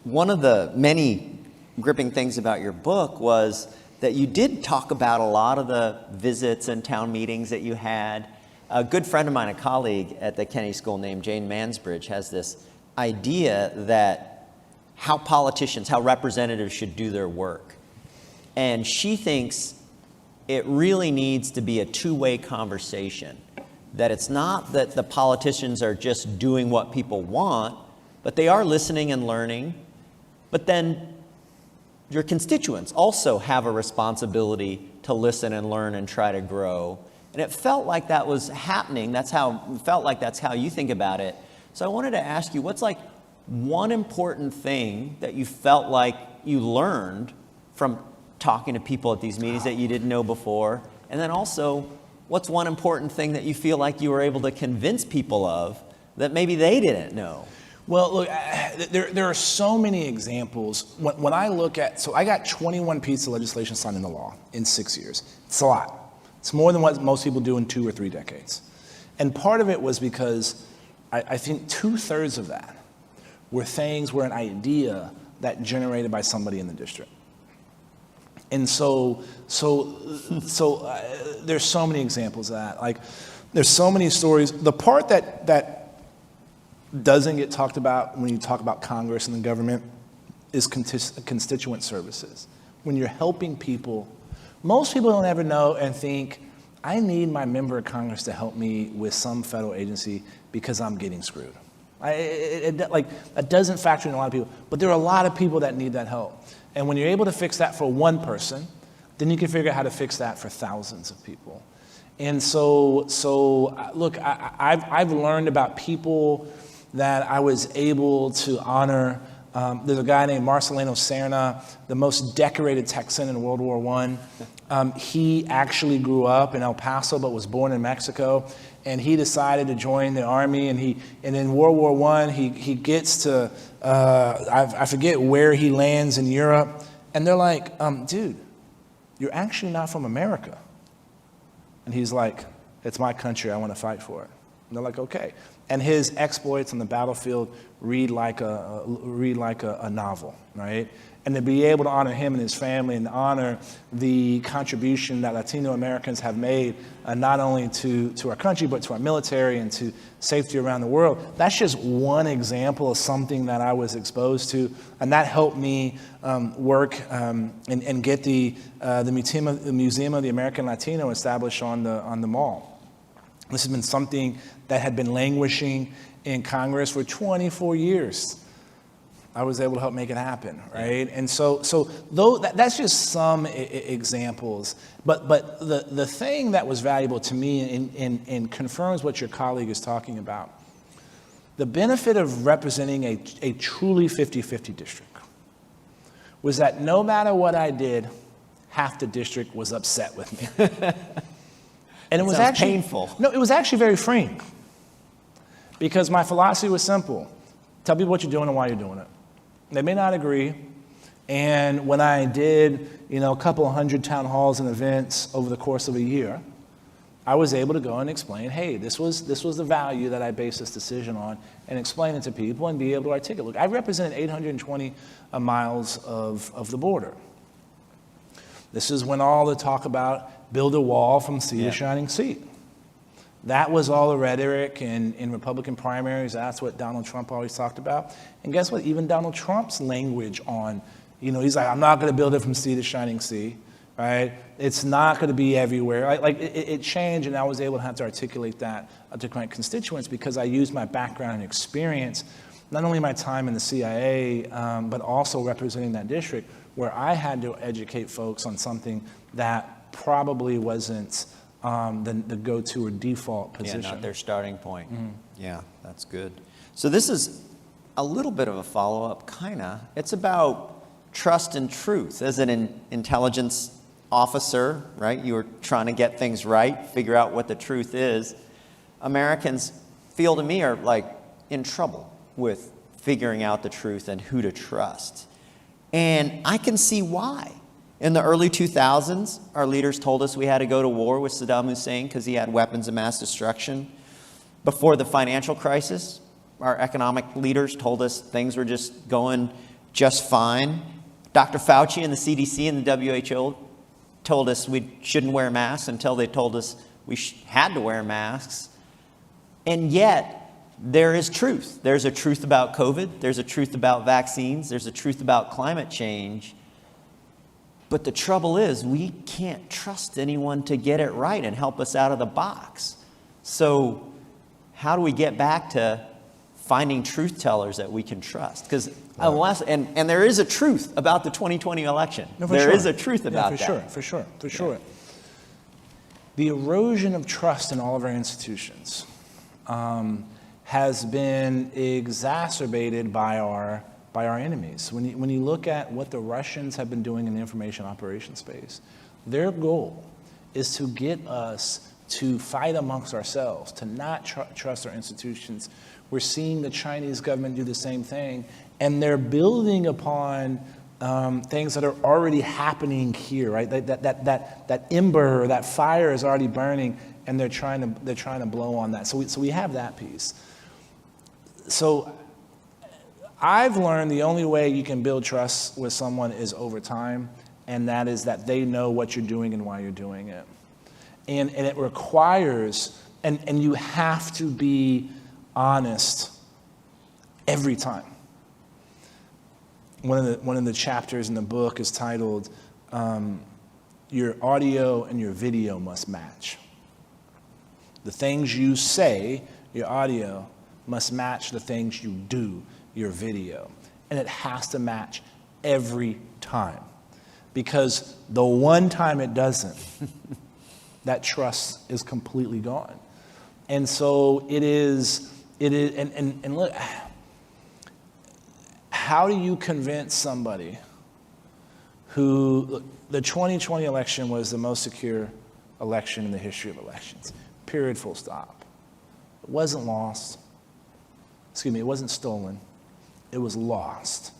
one of the many gripping things about your book was that you did talk about a lot of the visits and town meetings that you had. A good friend of mine, a colleague at the Kennedy School named Jane Mansbridge, has this idea that how representatives should do their work. And she thinks it really needs to be a two-way conversation, that it's not that the politicians are just doing what people want, but they are listening and learning, but then your constituents also have a responsibility to listen and learn and try to grow. And it felt like that was happening. That's how you think about it. So I wanted to ask you, what's like one important thing that you felt like you learned from talking to people at these meetings that you didn't know before? And then also, what's one important thing that you feel like you were able to convince people of that maybe they didn't know? Well, look, there are so many examples. When I look at, so I got 21 pieces of legislation signed into law in 6 years. It's a lot. It's more than what most people do in 2 or 3 decades. And part of it was because I think 2/3 of that were things were an idea that generated by somebody in the district. And so there's so many examples of that. Like, there's so many stories. The part that doesn't get talked about when you talk about Congress and the government is constituent services. When you're helping people, most people don't ever know and think, I need my member of Congress to help me with some federal agency because I'm getting screwed. That doesn't factor in a lot of people, but there are a lot of people that need that help. And when you're able to fix that for one person, then you can figure out how to fix that for thousands of people. And so look, I've learned about people that I was able to honor. There's a guy named Marcelino Serna, the most decorated Texan in World War I. He actually grew up in El Paso, but was born in Mexico. And he decided to join the army. And in World War I, he gets to, I forget where he lands in Europe. And they're like, dude, you're actually not from America. And he's like, it's my country, I want to fight for it. And they're like, okay. And his exploits on the battlefield read like a novel, right? And to be able to honor him and his family and honor the contribution that Latino Americans have made, not only to our country, but to our military and to safety around the world, that's just one example of something that I was exposed to. And that helped me work and get the Museum of the American Latino established on the mall. This has been something that had been languishing in Congress for 24 years. I was able to help make it happen, right? And so that's just some examples. But the thing that was valuable to me and confirms what your colleague is talking about, the benefit of representing a truly 50-50 district was that no matter what I did, half the district was upset with me. And it was actually painful. No, it was actually very freeing. Because my philosophy was simple. Tell people what you're doing and why you're doing it. They may not agree. And when I did, a couple of 100 town halls and events over the course of a year, I was able to go and explain, hey, this was the value that I based this decision on, and explain it to people and be able to articulate. Look, I represented 820 miles of the border. This is when all the talk about build a wall from sea to shining sea. That was all the rhetoric in Republican primaries. That's what Donald Trump always talked about. And guess what? Even Donald Trump's language on, he's like, I'm not going to build it from sea to shining sea, right? It's not going to be everywhere. It changed, and I was able to have to articulate that to my constituents because I used my background and experience, not only my time in the CIA, but also representing that district, where I had to educate folks on something that probably wasn't the go-to or default position. Yeah, not their starting point. Mm-hmm. Yeah, that's good. So this is a little bit of a follow-up, kinda. It's about trust and truth. As an intelligence officer, right, you were trying to get things right, figure out what the truth is. Americans feel to me are like in trouble with figuring out the truth and who to trust. And I can see why. In the early 2000s, our leaders told us we had to go to war with Saddam Hussein because he had weapons of mass destruction. Before the financial crisis, our economic leaders told us things were just going just fine. Dr. Fauci and the CDC and the WHO told us we shouldn't wear masks until they told us we had to wear masks. And yet, there is truth. There's a truth about COVID. There's a truth about vaccines. There's a truth about climate change. But the trouble is, we can't trust anyone to get it right and help us out of the box. So how do we get back to finding truth tellers that we can trust? Because unless, and there is a truth about the 2020 election. No, there is a truth about that. For sure. The erosion of trust in all of our institutions has been exacerbated by our enemies. When you look at what the Russians have been doing in the information operations space, their goal is to get us to fight amongst ourselves, to not trust our institutions. We're seeing the Chinese government do the same thing, and they're building upon things that are already happening here, right? That ember, that fire is already burning, and they're trying to blow on that. So we have that piece. So I've learned the only way you can build trust with someone is over time, and that is that they know what you're doing and why you're doing it. And it requires, and you have to be honest every time. One of the chapters in the book is titled, Your Audio and Your Video Must Match. The things you say, your audio, must match the things you do, your video. And it has to match every time. Because the one time it doesn't, that trust is completely gone. And so it is, and look, how do you convince somebody who, look, the 2020 election was the most secure election in the history of elections, period, full stop. It wasn't lost. It wasn't stolen. It was lost.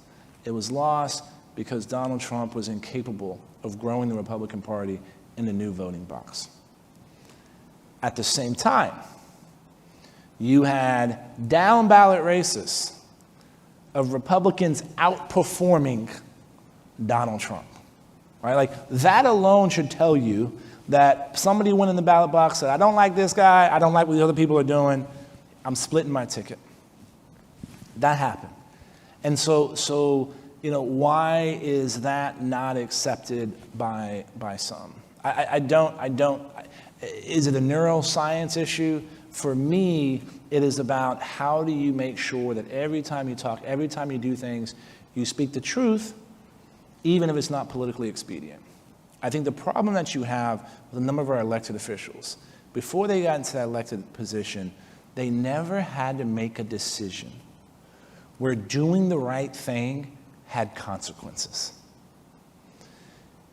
It was lost because Donald Trump was incapable of growing the Republican Party in a new voting box. At the same time, you had down ballot races of Republicans outperforming Donald Trump, right? Like that alone should tell you that somebody went in the ballot box, said, I don't like this guy, I don't like what the other people are doing, I'm splitting my ticket. That happened. And so why is that not accepted by some? I don't, is it a neuroscience issue? For me, it is about how do you make sure that every time you talk, every time you do things, you speak the truth, even if it's not politically expedient. I think the problem that you have with a number of our elected officials, before they got into that elected position, they never had to make a decision where doing the right thing had consequences.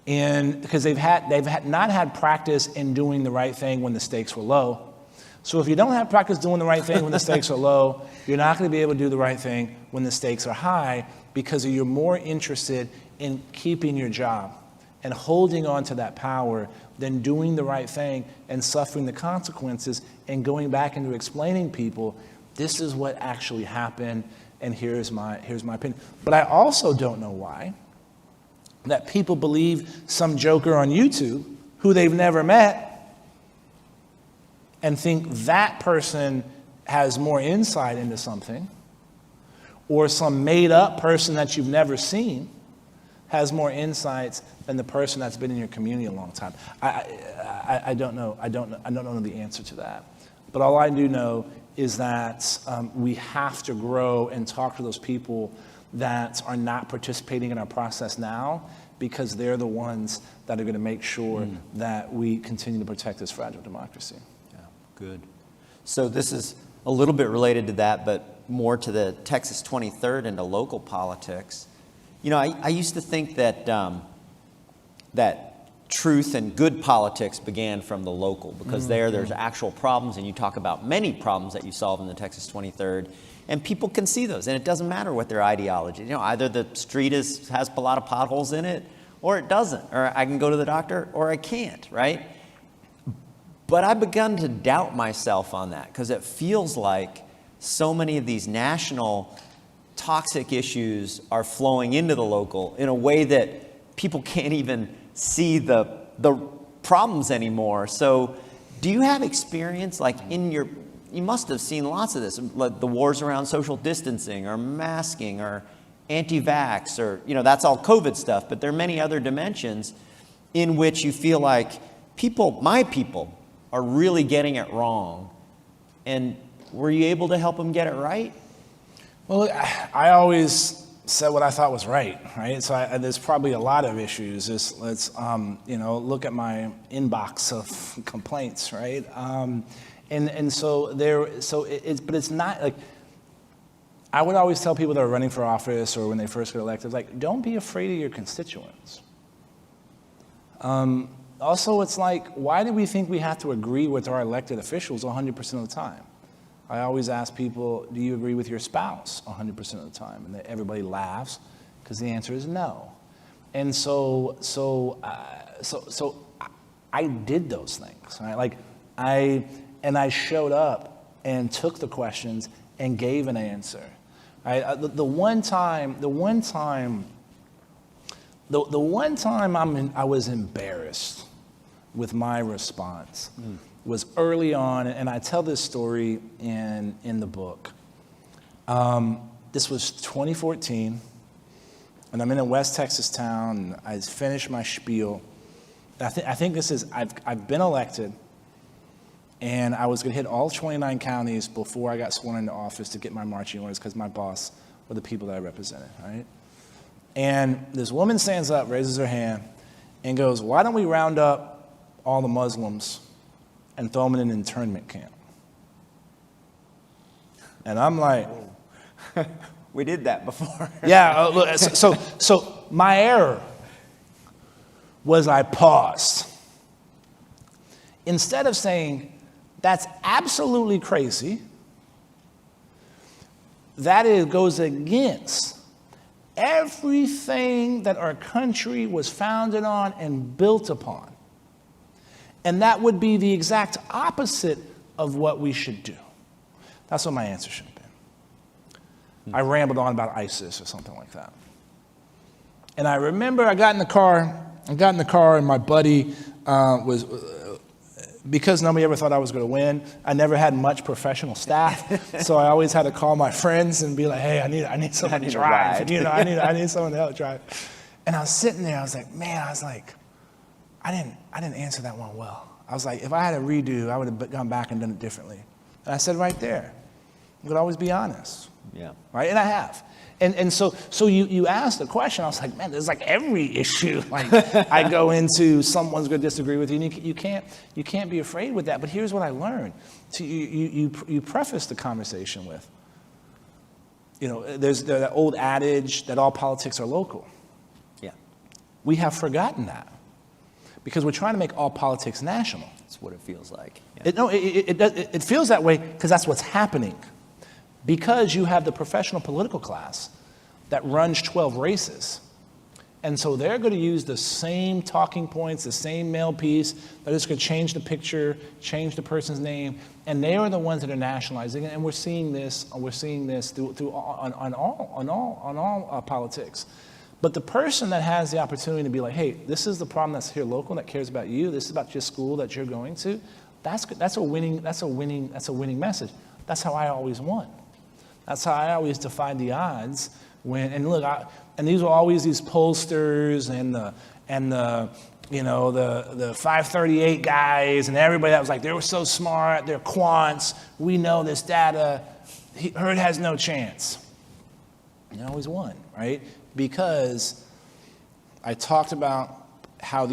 And because they've not had practice in doing the right thing when the stakes were low. So if you don't have practice doing the right thing when the stakes are low, you're not going to be able to do the right thing when the stakes are high because you're more interested in keeping your job and holding on to that power than doing the right thing and suffering the consequences and going back into explaining people, this is what actually happened and here's my opinion. But I also don't know why that people believe some joker on YouTube who they've never met and think that person has more insight into something, or some made-up person that you've never seen has more insights than the person that's been in your community a long time. I don't know. I don't know the answer to that. But all I do know is that we have to grow and talk to those people that are not participating in our process now, because they're the ones that are going to make sure that we continue to protect this fragile democracy. Yeah, good. So this is a little bit related to that, but more to the Texas 23rd and to local politics. You know, I used to think that that truth and good politics began from the local, because there's actual problems, and you talk about many problems that you solve in the Texas 23rd, and people can see those, and it doesn't matter what their ideology. You know, either the street has a lot of potholes in it, or it doesn't, or I can go to the doctor, or I can't, right? But I've begun to doubt myself on that, because it feels like so many of these national toxic issues are flowing into the local in a way that people can't even see the problems anymore. So do you have experience, like you must have seen lots of this, like the wars around social distancing or masking or anti-vax, or, you know, that's all COVID stuff, but there are many other dimensions in which you feel like my people are really getting it wrong. And were you able to help them get it right? Well, I always said what I thought was right? So there's probably a lot of issues. Let's look at my inbox of complaints, right? But it's not like, I would always tell people that are running for office or when they first get elected, like, don't be afraid of your constituents. Also, it's like, why do we think we have to agree with our elected officials 100% of the time? I always ask people, do you agree with your spouse 100% of the time? And everybody laughs, because the answer is no. And so I did those things, right? Like I showed up and took the questions and gave an answer. Right? The one time I was embarrassed with my response was early on, and I tell this story in the book. This was 2014, and I'm in a West Texas town, and I finished my spiel. I think this is, I've been elected, and I was going to hit all 29 counties before I got sworn into office to get my marching orders because my boss were the people that I represented, right? And this woman stands up, raises her hand, and goes, why don't we round up all the Muslims and throw them in an internment camp? And I'm like, We did that before. yeah, look, so my error was I paused. Instead of saying, that's absolutely crazy, goes against everything that our country was founded on and built upon. And that would be the exact opposite of what we should do. That's what my answer should have been. I rambled on about ISIS or something like that. And I remember I got in the car and my buddy was, because nobody ever thought I was going to win, I never had much professional staff. So I always had to call my friends and be like, hey, I need someone to drive. You know, I need someone to help drive. And I was sitting there, I was like, I didn't answer that one well. I was like, if I had a redo, I would have gone back and done it differently. And I said right there, you could always be honest. Yeah. Right? And I have. And so you asked the question, I was like, man, there's like every issue. Like I go into, someone's going to disagree with you, and you can't be afraid with that. But here's what I learned. So you preface the conversation with, there's that old adage that all politics are local. Yeah. We have forgotten that because we're trying to make all politics national. That's what it feels like. Yeah. It feels that way because that's what's happening. Because you have the professional political class that runs 12 races. And so they're going to use the same talking points, the same mail piece. They're just going to change the picture, change the person's name. And they are the ones that are nationalizing it. And we're seeing this through on all politics. But the person that has the opportunity to be like, hey, this is the problem that's here local that cares about you. This is about your school that you're going to. That's a winning message. That's how I always won. That's how I always defied the odds. And these were always these pollsters and the 538 guys and everybody that was like, they were so smart, they're quants, we know this data, Hurd has no chance. And I always won, right? Because I talked about how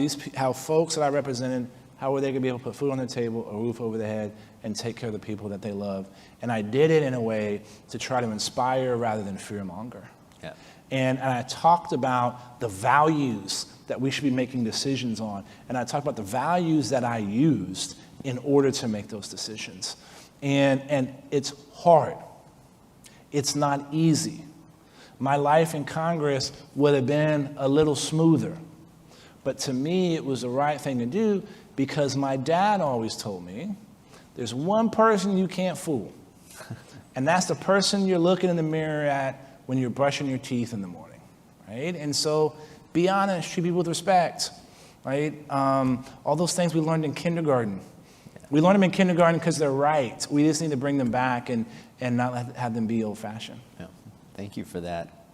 folks that I represented, how were they going to be able to put food on their table, a roof over their head, and take care of the people that they love. And I did it in a way to try to inspire rather than fearmonger. Yeah. And I talked about the values that we should be making decisions on. And I talked about the values that I used in order to make those decisions. And it's hard. It's not easy. My life in Congress would have been a little smoother. But to me, it was the right thing to do because my dad always told me, there's one person you can't fool, and that's the person you're looking in the mirror at when you're brushing your teeth in the morning, right? And so be honest, treat people with respect, right? All those things we learned in kindergarten. We learned them in kindergarten because they're right. We just need to bring them back and not have them be old-fashioned. Yeah. Thank you for that.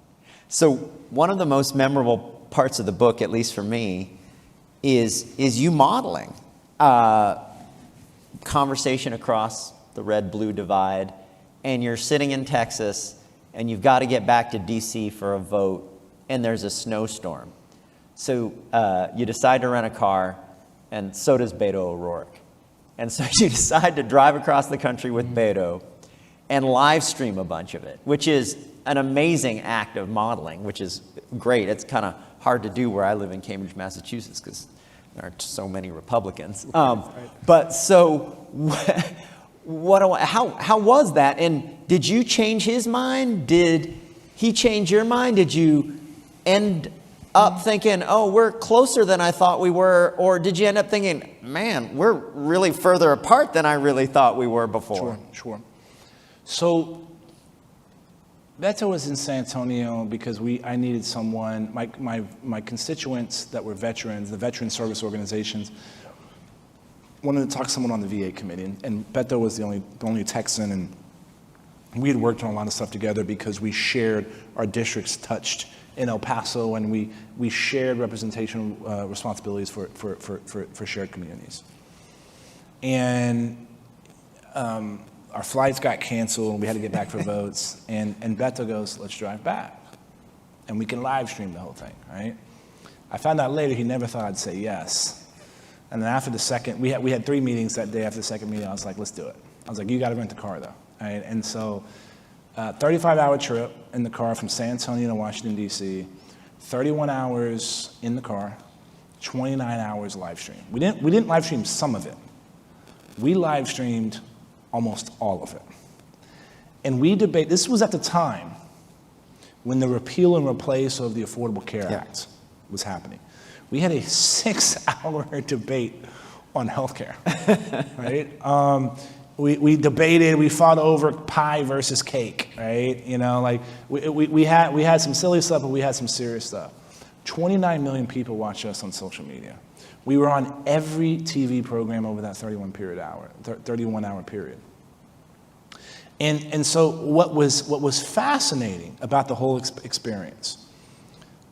So one of the most memorable parts of the book, at least for me, is you modeling conversation across the red-blue divide, and you're sitting in Texas, and you've got to get back to D.C. for a vote, and there's a snowstorm. So you decide to rent a car, and so does Beto O'Rourke. And so you decide to drive across the country with Beto and live stream a bunch of it, which is an amazing act of modeling, which is great. It's kind of hard to do where I live in Cambridge, Massachusetts, because there are so many Republicans. But so how was that? And did you change his mind? Did he change your mind? Did you end up thinking, oh, we're closer than I thought we were? Or did you end up thinking, man, we're really further apart than I really thought we were before? Sure. So Beto was in San Antonio because I needed someone, my constituents that were veterans, the veteran service organizations, wanted to talk to someone on the VA committee. And Beto was the only Texan, and we had worked on a lot of stuff together because we shared our districts touched in El Paso, and we shared representation responsibilities for shared communities. And our flights got canceled, and we had to get back for votes, and Beto goes, let's drive back. And we can live stream the whole thing, right? I found out later he never thought I'd say yes. And then after the second, we had 3 meetings that day. After the second meeting, I was like, let's do it. I was like, you got to rent the car, though. Right? And so 35-hour trip in the car from San Antonio to Washington, D.C., 31 hours in the car, 29 hours live stream. We didn't live stream some of it. We live streamed almost all of it. And we debate, this was at the time when the repeal and replace of the Affordable Care Act was happening. We had a 6-hour debate on healthcare, right? We debated, we fought over pie versus cake, right? You know, like we had some silly stuff, but we had some serious stuff. 29 million people watched us on social media. We were on every TV program over that 31-hour period. And so what was fascinating about the whole experience,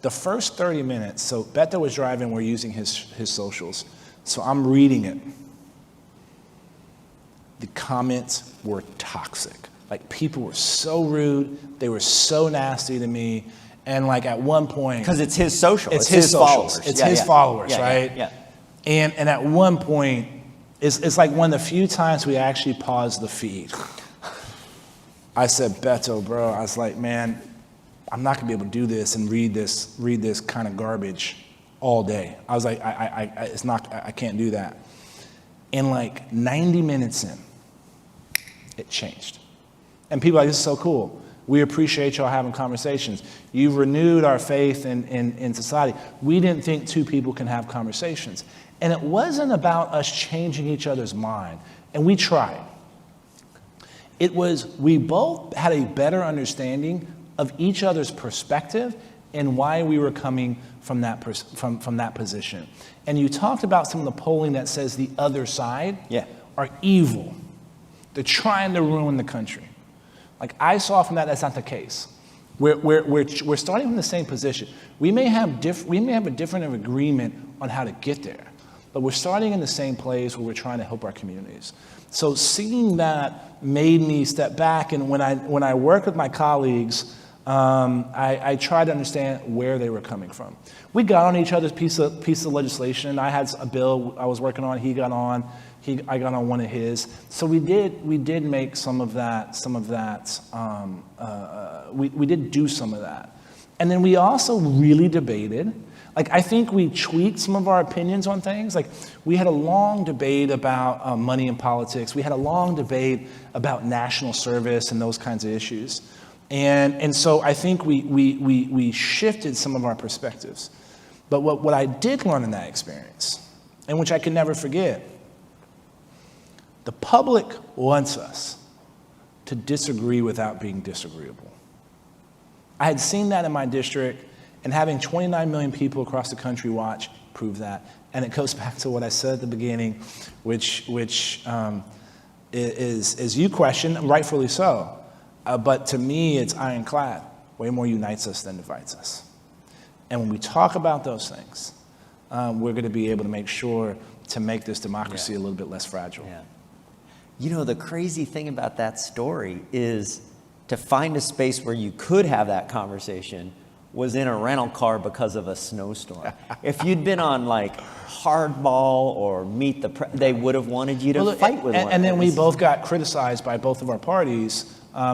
the first 30 minutes, so Beto was driving, we're using his socials, so I'm reading it. The comments were toxic. Like, people were so rude, they were so nasty to me, and like at one point... Because it's his social, it's his followers. It's his followers, right? Yeah. And at one point, it's like one of the few times we actually paused the feed. I said, Beto, bro, I was like, man, I'm not gonna be able to do this and read this kind of garbage all day. I was like, I can't do that. And like 90 minutes in, it changed. And people are like, this is so cool. We appreciate y'all having conversations. You've renewed our faith in society. We didn't think 2 people can have conversations. And it wasn't about us changing each other's mind. And we tried. It was, we both had a better understanding of each other's perspective and why we were coming from that position. And you talked about some of the polling that says the other side are evil. They're trying to ruin the country. Like, I saw from that's not the case. We're starting from the same position. We may have a different agreement on how to get there, but we're starting in the same place where we're trying to help our communities. So seeing that made me step back, and when I work with my colleagues, I try to understand where they were coming from. We got on each other's piece of legislation. I had a bill I was working on. He got on. I got on one of his. So we did make some of that. We did do some of that, and then we also really debated. Like, I think we tweaked some of our opinions on things. Like, we had a long debate about money in politics. We had a long debate about national service and those kinds of issues. And so I think we shifted some of our perspectives. But what I did learn in that experience, and which I can never forget, the public wants us to disagree without being disagreeable. I had seen that in my district, and having 29 million people across the country watch proved that. And it goes back to what I said at the beginning, which is you question, rightfully so. But to me, it's ironclad. Way more unites us than divides us. And when we talk about those things, we're going to be able to make sure to make this democracy a little bit less fragile. Yeah. You know, the crazy thing about that story is to find a space where you could have that conversation was in a rental car because of a snowstorm. If you'd been on like Hardball or Meet the they would have wanted you to fight with one. And then we both got criticized by both of our parties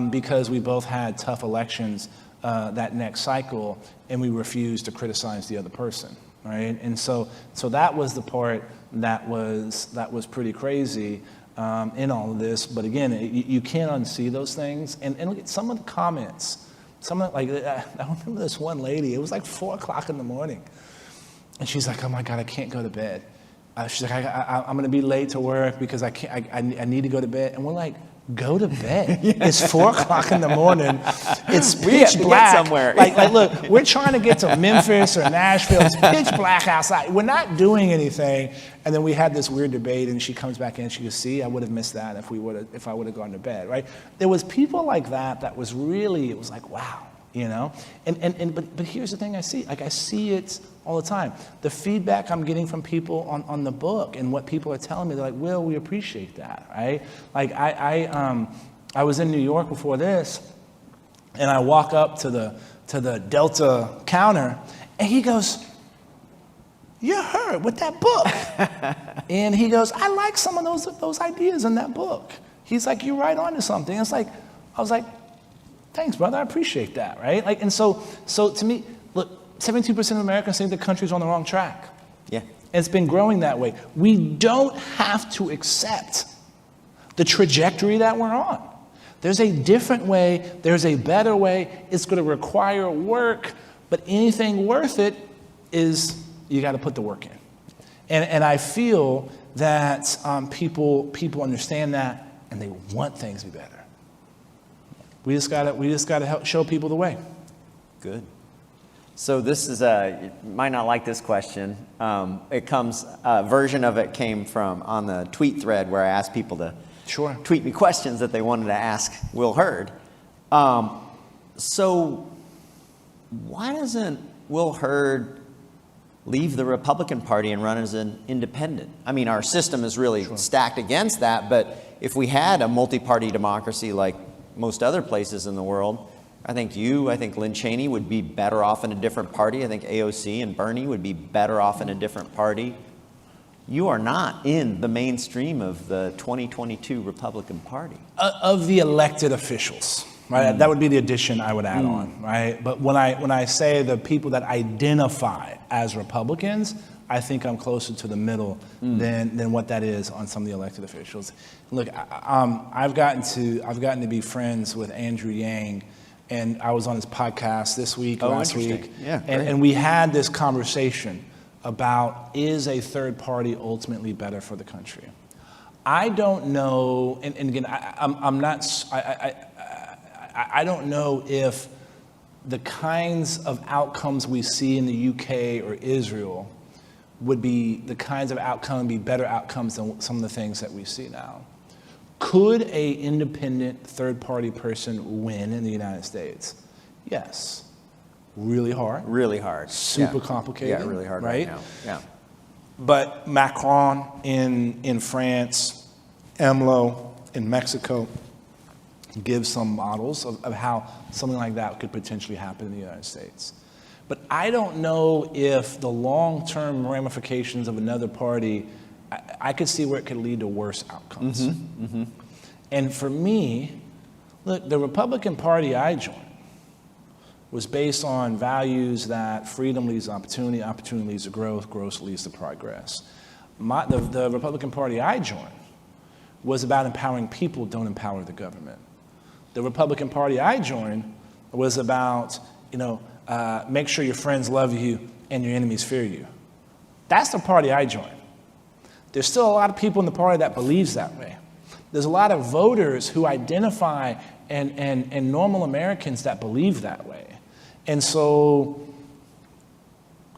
because we both had tough elections that next cycle, and we refused to criticize the other person, right? And so that was the part that was pretty crazy in all of this. But again, you can't unsee those things. And look at some of the comments I remember this one lady, it was like 4 o'clock in the morning. And she's like, oh my God, I can't go to bed. She's like, I'm gonna be late to work because I need to go to bed. And we're like, go to bed. It's 4 o'clock in the morning. It's pitch black. Somewhere. Like, look, we're trying to get to Memphis or Nashville. It's pitch black outside. We're not doing anything. And then we had this weird debate, and she comes back in. She goes, "See, I would have missed that if I would have gone to bed." Right? There was people like that. That was really. It was like, wow, you know. But here's the thing I see. Like I see it all the time. The feedback I'm getting from people on the book and what people are telling me, they're like, Will, we appreciate that, right? Like I was in New York before this, and I walk up to the Delta counter, and he goes, "You're Hurd with that book." And he goes, "I like some of those ideas in that book." He's like, "You're right on to something." It's like, I was like, "Thanks, brother, I appreciate that," right? Like, and so to me, look, 72% of Americans think the country's on the wrong track. Yeah. And it's been growing that way. We don't have to accept the trajectory that we're on. There's a different way, there's a better way. It's going to require work, but anything worth it is you got to put the work in. And I feel that people understand that, and they want things to be better. We just gotta help show people the way. Good. So this is you might not like this question. It comes, a version of it came from on the tweet thread where I asked people to tweet me questions that they wanted to ask Will Hurd. So why doesn't Will Hurd leave the Republican Party and run as an independent? I mean, our system is really stacked against that, but if we had a multi-party democracy like most other places in the world, I think Lynn Cheney would be better off in a different party. I think AOC and Bernie would be better off in a different party. You are not in the mainstream of the 2022 Republican Party. Of the elected officials, right? That would be the addition I would add on, right? But when I say the people that identify as Republicans, I think I'm closer to the middle than what that is on some of the elected officials. Look, I've gotten to be friends with Andrew Yang, and I was on his podcast this week, last week, and we had this conversation about, is a third party ultimately better for the country? I don't know, and again, I don't know if the kinds of outcomes we see in the UK or Israel would be the kinds of outcomes, be better outcomes than some of the things that we see now. Could a independent third-party person win in the United States? Yes. Really hard. Really hard. Super complicated. Yeah, really hard right now. Yeah. But Macron in France, AMLO in Mexico, give some models of how something like that could potentially happen in the United States. But I don't know if the long-term ramifications of another party, I could see where it could lead to worse outcomes. And for me, look, the Republican Party I joined was based on values that freedom leads to opportunity, opportunity leads to growth, growth leads to progress. The Republican Party I joined was about empowering people, don't empower the government. The Republican Party I joined was about, make sure your friends love you and your enemies fear you. That's the party I joined. There's still a lot of people in the party that believes that way. There's a lot of voters who identify and normal Americans that believe that way. And so,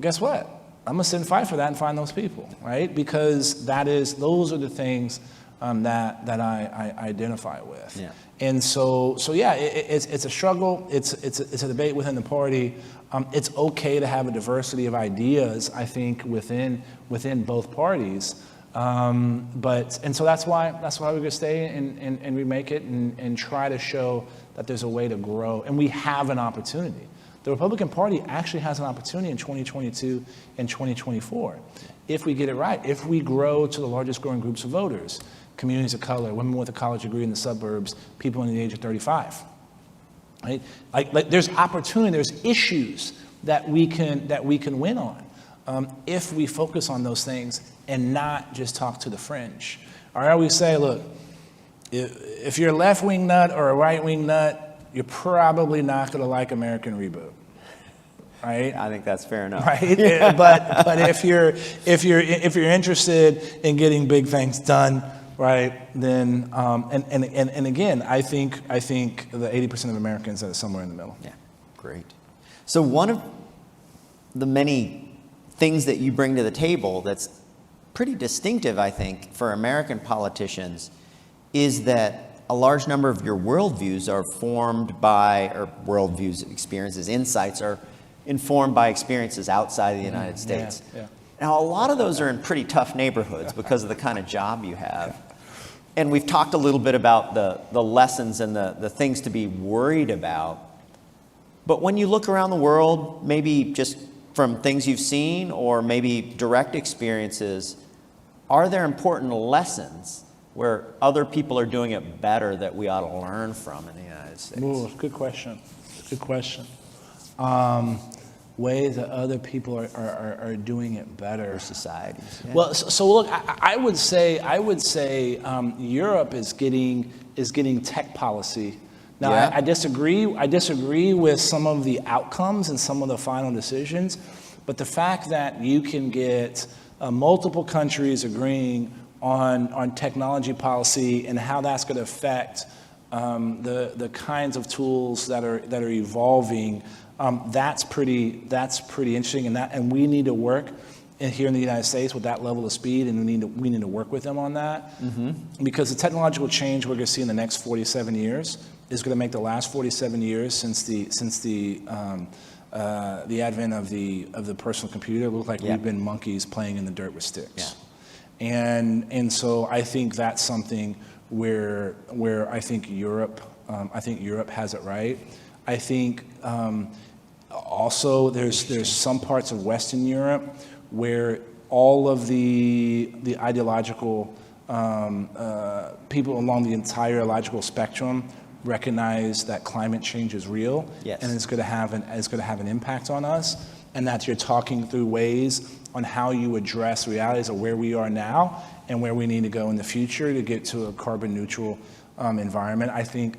guess what? I'm gonna sit and fight for that and find those people, right? Because those are the things that I identify with. Yeah. And so yeah, it's a struggle. It's a debate within the party. It's okay to have a diversity of ideas, I think, within both parties. So that's why we're gonna stay and remake it and try to show that there's a way to grow, and we have an opportunity. The Republican Party actually has an opportunity in 2022 and 2024 if we get it right, if we grow to the largest growing groups of voters, communities of color, women with a college degree in the suburbs, people under the age of 35. Right? Like there's opportunity, there's issues that we can win on if we focus on those things and not just talk to the fringe. Or I always say, look, if you're a left-wing nut or a right-wing nut, you're probably not going to like American Reboot, right? I think that's fair enough. Right, but if you're interested in getting big things done, right, then and again, I think the 80% of Americans are somewhere in the middle. Yeah, great. So one of the many things that you bring to the table that's pretty distinctive, I think, for American politicians is that a large number of your worldviews are formed by, or worldviews, experiences, insights are informed by experiences outside of the United States. Yeah. Now, a lot of those are in pretty tough neighborhoods because of the kind of job you have. And we've talked a little bit about the lessons and the things to be worried about. But when you look around the world, maybe just from things you've seen or maybe direct experiences, are there important lessons where other people are doing it better that we ought to learn from in the United States? Ooh, good question. Good question. Ways that other people are doing it better. Or societies. Yeah. Well, so look, I would say Europe is getting tech policy. Now, Yeah. I disagree with some of the outcomes and some of the final decisions, but the fact that you can get multiple countries agreeing on technology policy and how that's going to affect the kinds of tools that are evolving, that's pretty interesting, and we need to work here in the United States with that level of speed, and we need to work with them on that, because the technological change we're going to see in the next 47 years is going to make the last 47 years since the advent of the personal computer look like we've been monkeys playing in the dirt with sticks. Yeah. And so I think that's something where I think Europe has it right. I think also there's some parts of Western Europe where all of the ideological people along the entire ideological spectrum recognize that climate change is real, Yes. and it's going to have an impact on us, and that you're talking through ways on how you address realities of where we are now and where we need to go in the future to get to a carbon neutral environment. I think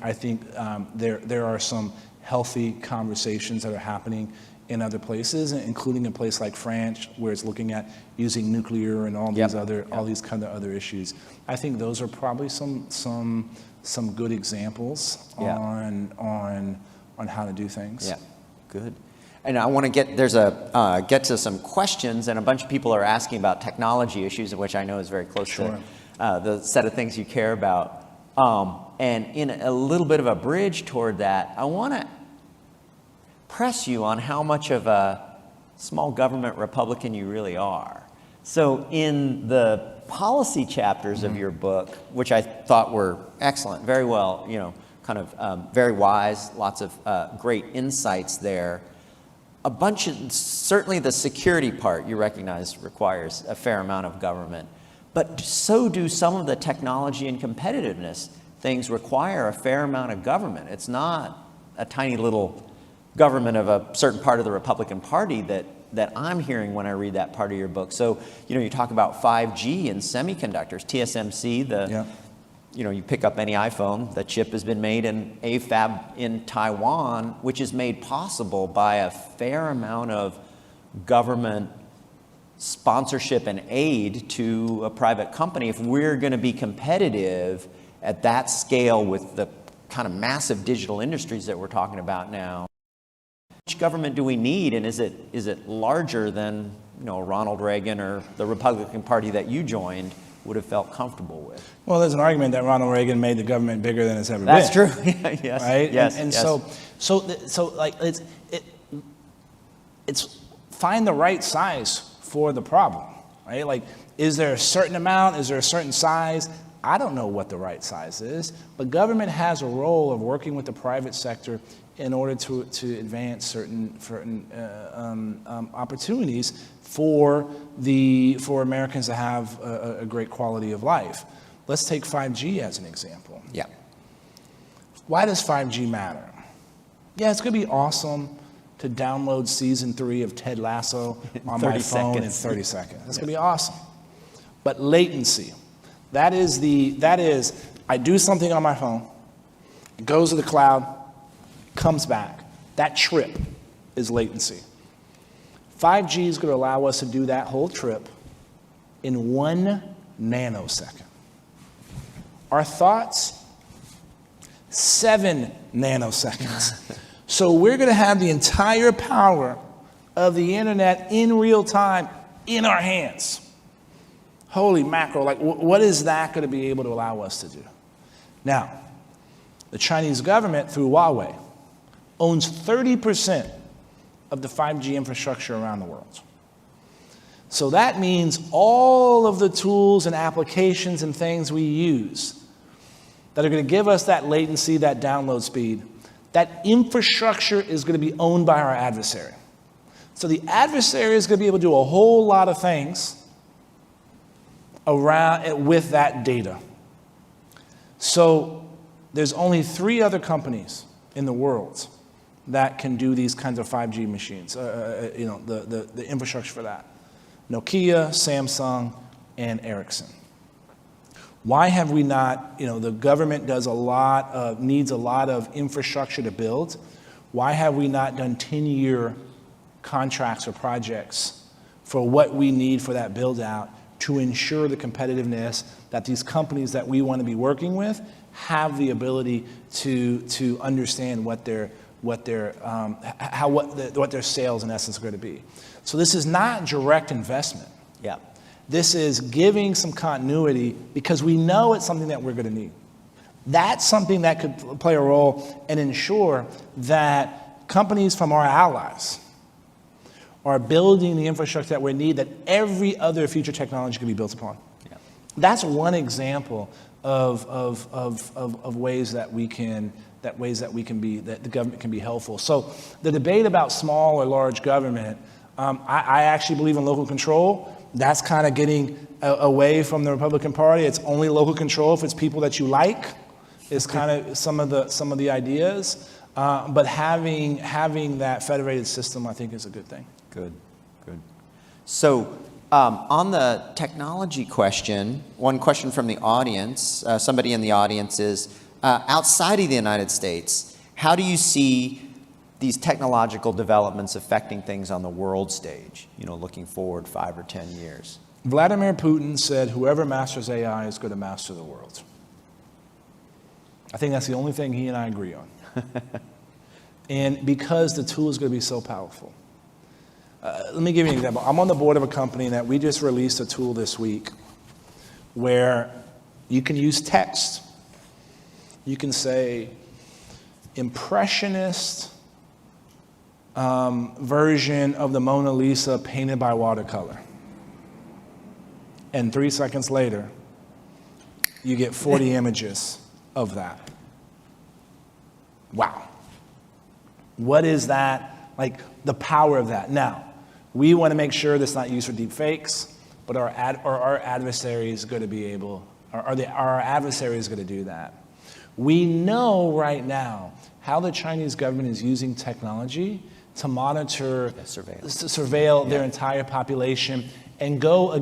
there are some healthy conversations that are happening in other places, including a place like France, where it's looking at using nuclear and all these all these kind of other issues. I think those are probably some good examples on how to do things. Yeah, good. And I want to get to some questions, and a bunch of people are asking about technology issues, which I know is very close to the set of things you care about. And in a little bit of a bridge toward that, I want to press you on how much of a small government Republican you really are. So in the policy chapters of your book, which I thought were excellent, very well, kind of very wise, lots of great insights there. Certainly the security part you recognize requires a fair amount of government, but so do some of the technology and competitiveness things require a fair amount of government. It's not a tiny little government of a certain part of the Republican Party that I'm hearing when I read that part of your book. So, you talk about 5G and semiconductors, TSMC, you pick up any iPhone, the chip has been made in a fab in Taiwan, which is made possible by a fair amount of government sponsorship and aid to a private company. If we're going to be competitive at that scale with the kind of massive digital industries that we're talking about now, how much government do we need, and is it larger than Ronald Reagan or the Republican Party that you joined would have felt comfortable with? Well, there's an argument that Ronald Reagan made the government bigger than it's ever That's been. true. Yes. Right. Yes. And yes. so like it's find the right size for the problem. Right. Like, is there a certain amount? Is there a certain size? I don't know what the right size is, but government has a role of working with the private sector in order to advance certain opportunities for Americans to have a great quality of life. Let's take 5G as an example. Yeah. Why does 5G matter? Yeah, it's going to be awesome to download season 3 of Ted Lasso on my phone in 30 seconds. That's going to be awesome. But latency, that is I do something on my phone, it goes to the cloud, comes back. That trip is latency. 5G is going to allow us to do that whole trip in 1 nanosecond. Our thoughts, 7 nanoseconds. So we're going to have the entire power of the internet in real time in our hands. Holy mackerel, like what is that going to be able to allow us to do? Now, the Chinese government, through Huawei, owns 30% of the 5G infrastructure around the world. So that means all of the tools and applications and things we use that are going to give us that latency, that download speed, that infrastructure is going to be owned by our adversary. So the adversary is going to be able to do a whole lot of things around with that data. So there's only 3 other companies in the world that can do these kinds of 5G machines, the infrastructure for that. Nokia, Samsung, and Ericsson. Why have we not, the government needs a lot of infrastructure to build. Why have we not done 10-year contracts or projects for what we need for that build out to ensure the competitiveness that these companies that we want to be working with have the ability to understand what their sales in essence are going to be. So this is not direct investment. Yeah. This is giving some continuity because we know it's something that we're going to need. That's something that could play a role and ensure that companies from our allies are building the infrastructure that we need, that every other future technology can be built upon. Yeah. That's one example of ways that the government can be helpful. So the debate about small or large government, I actually believe in local control. That's kind of getting away from the Republican Party. It's only local control if it's people that you like. Is kind of some of the ideas. But having that federated system, I think, is a good thing. Good. So on the technology question, one question from the audience, somebody in the audience is, outside of the United States, how do you see these technological developments affecting things on the world stage, looking forward 5 or 10 years? Vladimir Putin said, whoever masters AI is going to master the world. I think that's the only thing he and I agree on. And because the tool is going to be so powerful. Let me give you an example. I'm on the board of a company that we just released a tool this week where you can use text. You can say, impressionist version of the Mona Lisa painted by watercolor. And 3 seconds later, you get 40 images of that. Wow. What is that? Like the power of that. Now, we want to make sure that's not used for deep fakes, but our adversary is going to be able, our adversary is going to do that. We know right now how the Chinese government is using technology to monitor, to surveil their entire population and go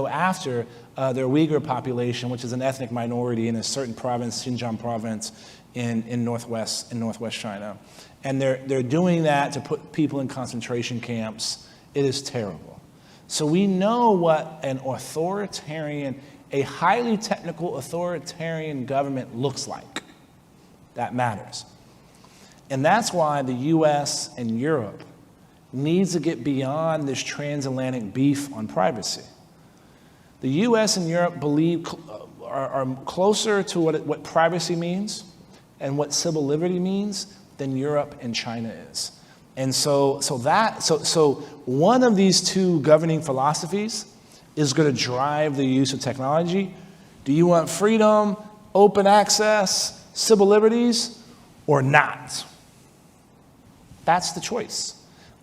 after their Uyghur population, which is an ethnic minority in a certain province, Xinjiang province, in northwest China. And they're doing that to put people in concentration camps. It is terrible. So we know what a highly technical authoritarian government looks like. That matters. And that's why the US and Europe needs to get beyond this transatlantic beef on privacy. The US and Europe are closer to what privacy means and what civil liberty means than Europe and China is. And so one of these two governing philosophies is going to drive the use of technology. Do you want freedom, open access, civil liberties, or not? That's the choice.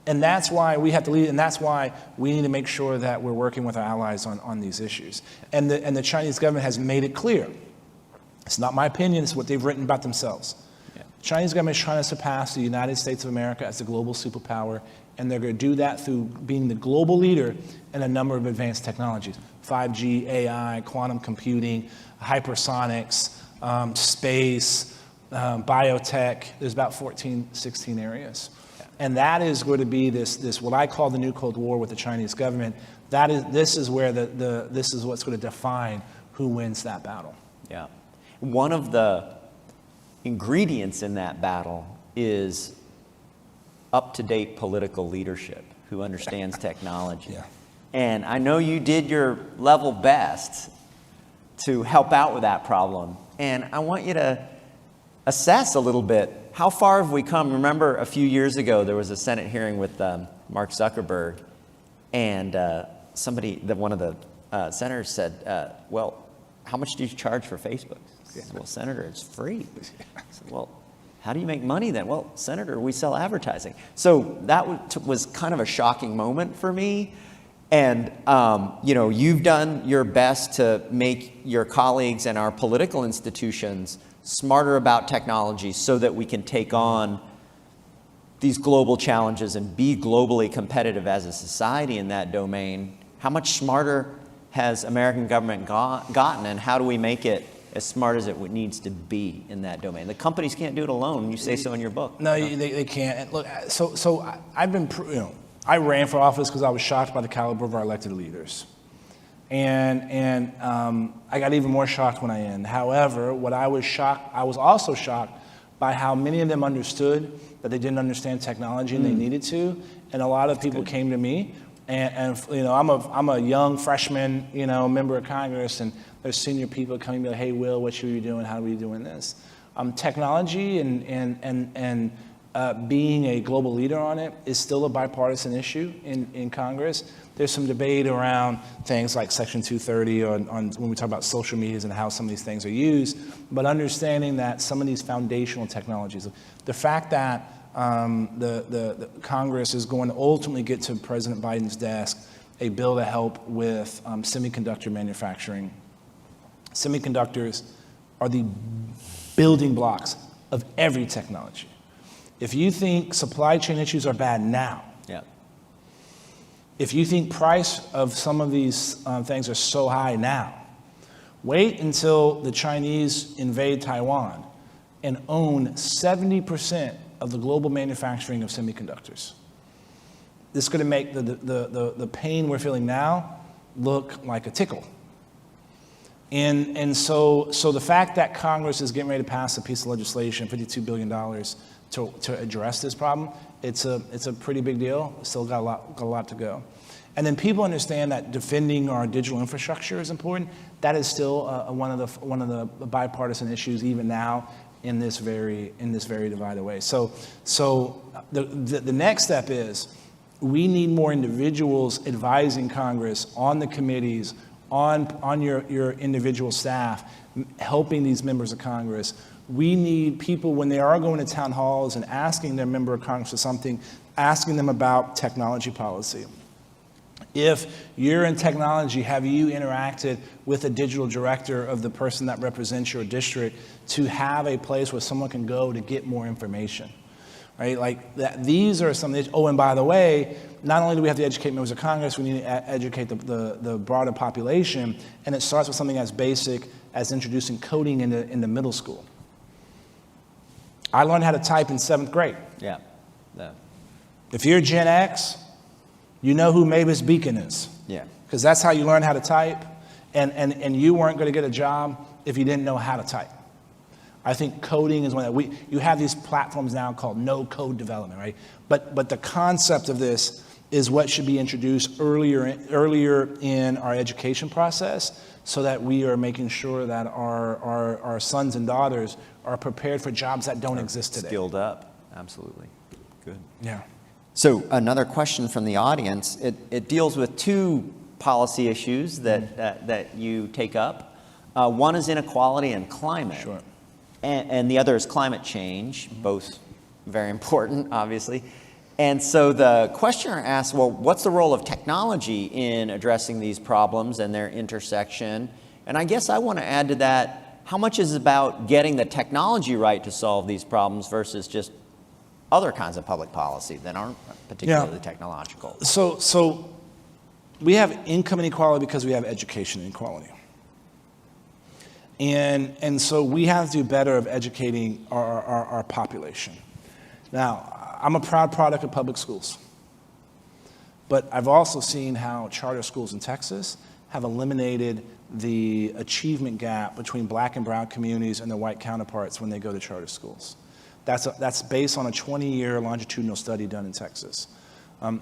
And that's why we have to lead, and that's why we need to make sure that we're working with our allies on these issues. And the Chinese government has made it clear. It's not my opinion, it's what they've written about themselves. Yeah. The Chinese government is trying to surpass the United States of America as the global superpower, and they're going to do that through being the global leader in a number of advanced technologies. 5G, AI, quantum computing, hypersonics, space, biotech. There's about 14, 16 areas. And that is going to be this what I call the new Cold War with the Chinese government. This is where this is what's going to define who wins that battle. Yeah. One of the ingredients in that battle is up-to-date political leadership who understands technology. Yeah. And I know you did your level best to help out with that problem. And I want you to assess a little bit, how far have we come? Remember a few years ago, there was a Senate hearing with Mark Zuckerberg, and one of the senators said, well, how much do you charge for Facebook? I said, well, Senator, it's free. I said, well, how do you make money then? Well, Senator, we sell advertising. So that was kind of a shocking moment for me. And, you've done your best to make your colleagues and our political institutions smarter about technology so that we can take on these global challenges and be globally competitive as a society in that domain. How much smarter has American government gotten, and how do we make it as smart as it needs to be in that domain? The companies can't do it alone. You say so in your book. No, they can't. And look, so I've been, I ran for office because I was shocked by the caliber of our elected leaders. And I got even more shocked when I ended. However, I was also shocked by how many of them understood that they didn't understand technology and they needed to. And a lot of people came to me, and I'm a young freshman, member of Congress, and there's senior people coming to me like, hey, Will, what should we be doing? How are we doing this? Technology and being a global leader on it is still a bipartisan issue in Congress. There's some debate around things like Section 230 on when we talk about social medias and how some of these things are used, but understanding that some of these foundational technologies, the fact that the Congress is going to ultimately get to President Biden's desk a bill to help with semiconductor manufacturing. Semiconductors are the building blocks of every technology. If you think supply chain issues are bad now, if you think price of some of these things are so high now, wait until the Chinese invade Taiwan and own 70% of the global manufacturing of semiconductors. This is going to make the pain we're feeling now look like a tickle. And so the fact that Congress is getting ready to pass a piece of legislation, $52 billion, to address this problem, it's a pretty big deal. Still got a lot to go. And then people understand that defending our digital infrastructure is important. That is still one of the bipartisan issues even now in this very divided way. So the next step is we need more individuals advising Congress on the committees, on your individual staff, helping these members of Congress. We need people, when they are going to town halls and asking their member of Congress for something, asking them about technology policy. If you're in technology, have you interacted with a digital director of the person that represents your district to have a place where someone can go to get more information? Right? Like that, these are some of the, and by the way, not only do we have to educate members of Congress, we need to educate the broader population, and it starts with something as basic as introducing coding in the middle school. I learned how to type in 7th grade. Yeah. If you're Gen X, you know who Mavis Beacon is. Yeah. Because that's how you learn how to type, and you weren't going to get a job if you didn't know how to type. I think coding is one that you have these platforms now called no code development, right? But the concept of this is what should be introduced earlier in our education process, so that we are making sure that our sons and daughters are prepared for jobs that don't exist today. Skilled up, absolutely. Good. Yeah. So another question from the audience. It deals with two policy issues that you take up. One is inequality and climate. Sure. And the other is climate change, both very important, obviously. And so the questioner asks, well, what's the role of technology in addressing these problems and their intersection? And I guess I want to add to that, how much is about getting the technology right to solve these problems versus just other kinds of public policy that aren't particularly technological? So we have income inequality because we have education inequality. And so we have to do better of educating our population. Now, I'm a proud product of public schools, but I've also seen how charter schools in Texas have eliminated the achievement gap between black and brown communities and their white counterparts when they go to charter schools. That's based on a 20-year longitudinal study done in Texas.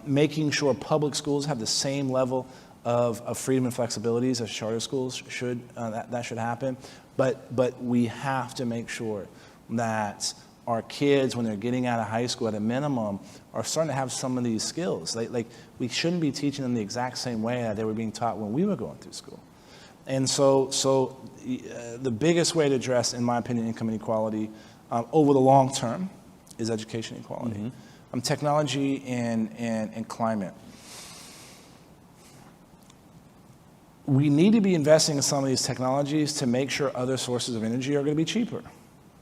Making sure public schools have the same level of freedom and flexibilities as charter schools should, that should happen. But we have to make sure that our kids, when they're getting out of high school at a minimum, are starting to have some of these skills. Like we shouldn't be teaching them the exact same way that they were being taught when we were going through school. And so the biggest way to address, in my opinion, income inequality over the long term is education equality. Technology and climate. We need to be investing in some of these technologies to make sure other sources of energy are going to be cheaper.